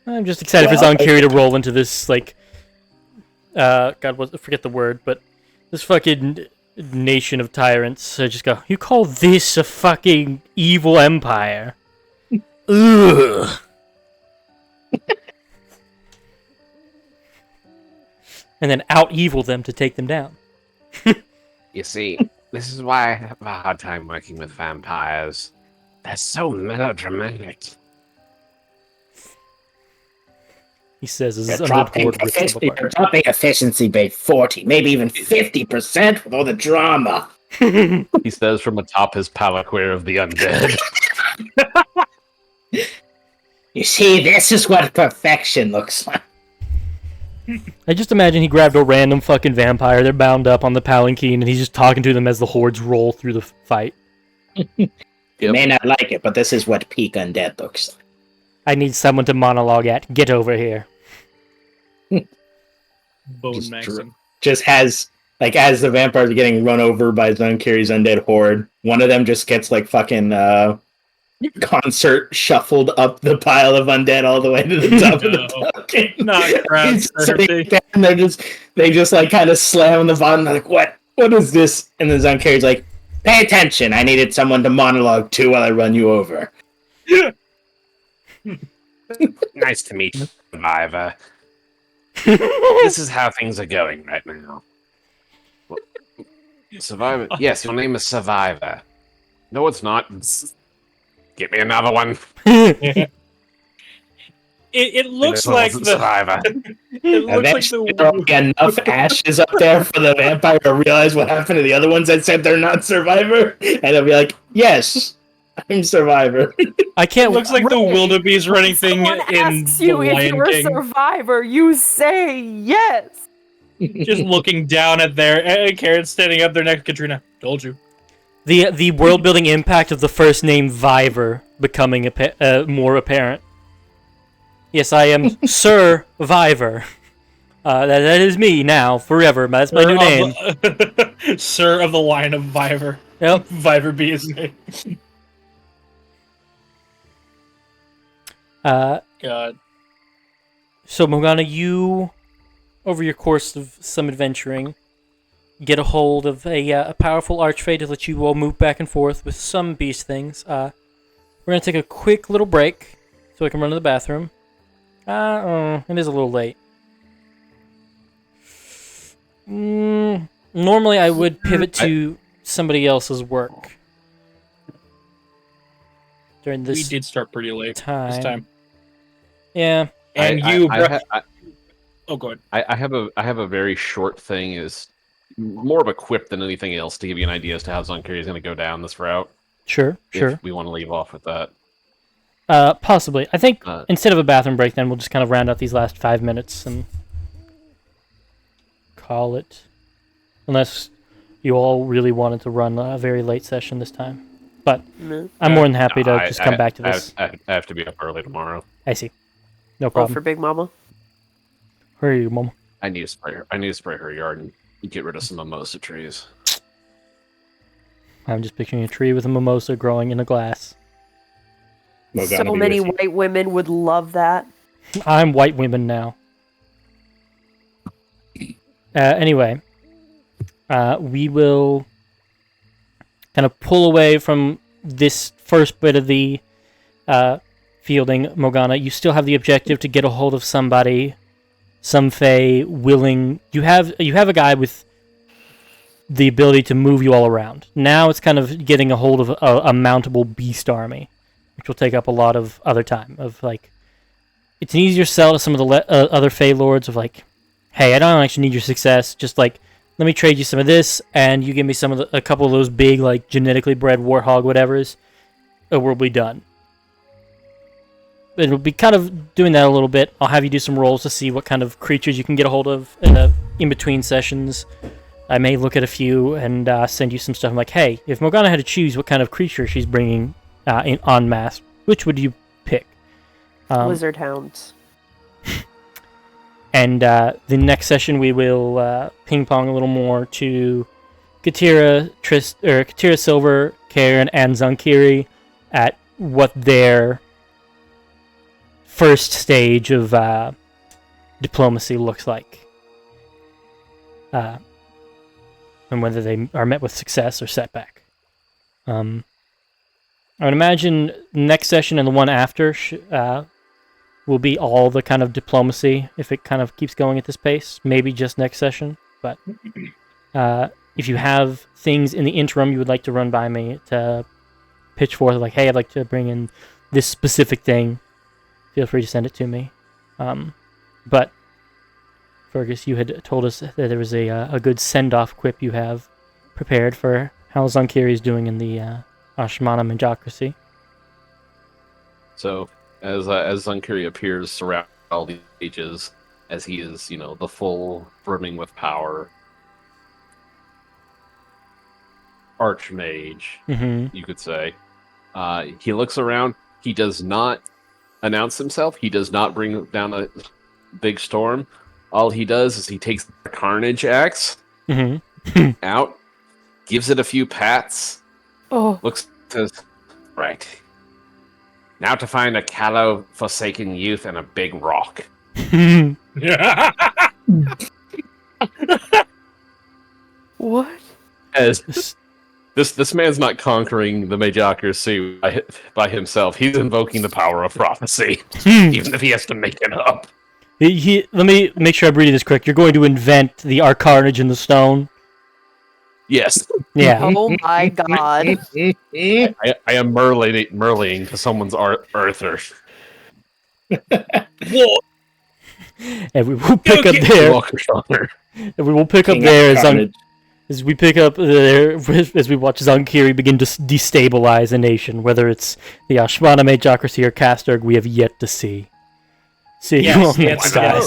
I'm just excited for Zonkiri to roll into this, like, God, forget the word, but this fucking nation of tyrants. Just go, you call this a fucking evil empire? Ugh. And then out-evil them to take them down. You see, this is why I have a hard time working with vampires. They're so melodramatic. He says, "You're dropping efficiency by 40, maybe even 50% with all the drama." He says from atop his palanquin of the undead. You see, this is what perfection looks like. I just imagine he grabbed a random fucking vampire, they're bound up on the palanquin, and he's just talking to them as the hordes roll through the fight. You may not like it, but this is what peak undead looks like. I need someone to monologue at. Get over here. Bone maxing. Just has, like, as the vampires are getting run over by Zonkiri's undead horde, one of them just gets, like, fucking, concert shuffled up the pile of undead all the way to the top of the bucket. Not crowd. And they just like kind of slam on the bottom. They're like, what is this? And then Zonkiri's like, pay attention. I needed someone to monologue to while I run you over. Nice to meet you, Survivor. This is how things are going right now. Survivor? Yes, your name is Survivor. No, it's not. Get me another one. It looks like the Survivor. It looks like the enough ashes up there for the vampire to realize what happened to the other ones that said they're not Survivor, and they'll be like, "Yes, I'm Survivor." I can't. It looks like the wildebeest running thing in asks the you if Lion you're King. a survivor, you say yes. Just looking down at their Karen's standing up there next to Katrina. Told you. The world building impact of the first name Viver becoming more apparent. Yes, I am Sir Viver. That is me now, forever. That's my new name. Sir of the line of Viver. Yep. Viver be his name. God. So, Morgana, you, over your course of some adventuring, get a hold of a powerful archfey to let you all move back and forth with some beast things. We're going to take a quick little break so I can run to the bathroom. It is a little late. Normally, I would pivot to somebody else's work during this. We did start pretty late this time. Yeah, and oh, go ahead. I have a very short thing. Is more of a quip than anything else to give you an idea as to how Zunkiri is going to go down this route. Sure. If we want to leave off with that. Possibly. I think instead of a bathroom break, then we'll just kind of round out these last 5 minutes and call it. Unless you all really wanted to run a very late session this time. But I'm more than happy to just come back to this. I have to be up early tomorrow. I see. No problem. For Big Mama? Where are you, Mama? I need to spray her yard and get rid of some mimosa trees. I'm just picturing a tree with a mimosa growing in a glass. So many white women would love that. I'm white women now. Anyway, we will kind of pull away from this first bit of the fielding. Morgana, you still have the objective to get a hold of somebody, some Fae willing. You have a guy with the ability to move you all around. Now it's kind of getting a hold of a mountable beast army, which will take up a lot of other time. Of like, it's an easier sell to some of the other Fae lords of like, hey, I don't actually need your success. Just like, let me trade you some of this, and you give me a couple of those big like genetically bred warthog whatever's, or we'll be done. It'll be kind of doing that a little bit. I'll have you do some rolls to see what kind of creatures you can get a hold of in between sessions. I may look at a few and send you some stuff. I'm like, hey, if Morgana had to choose what kind of creature she's bringing in en masse, which would you pick? Lizard hounds. And the next session we will ping pong a little more to Katira, Silver, Karen, and Zunkiri at what their first stage of diplomacy looks like. And whether they are met with success or setback. I would imagine next session and the one after will be all the kind of diplomacy, if it kind of keeps going at this pace. Maybe just next session, but if you have things in the interim you would like to run by me to pitch forth, like, hey, I'd like to bring in this specific thing, feel free to send it to me. But Fergus, you had told us that there was a good send-off quip you have prepared for how Zunkiri is doing in the Ashmana Majocracy. So, as Zunkiri appears throughout all the ages, as he is, the full brimming with power archmage, you could say, he looks around. He does not announce himself. He does not bring down a big storm. All he does is he takes the Carnage Axe out, gives it a few pats, looks, says, right. Now to find a callow, forsaken youth and a big rock. What? As this man's not conquering the Majocracy by himself. He's invoking the power of prophecy, even if he has to make it up. Let me make sure I'm reading this correct. You're going to invent the Arcarnage in the stone? Yes. Yeah. Oh my god. I am Merling to someone's Arthur. And we will pick up there. And we will pick up there as we pick up there as we watch Zunkiri begin to destabilize a nation, whether it's the Ashmana Majocracy or Kasturg, we have yet to see. See you on next time.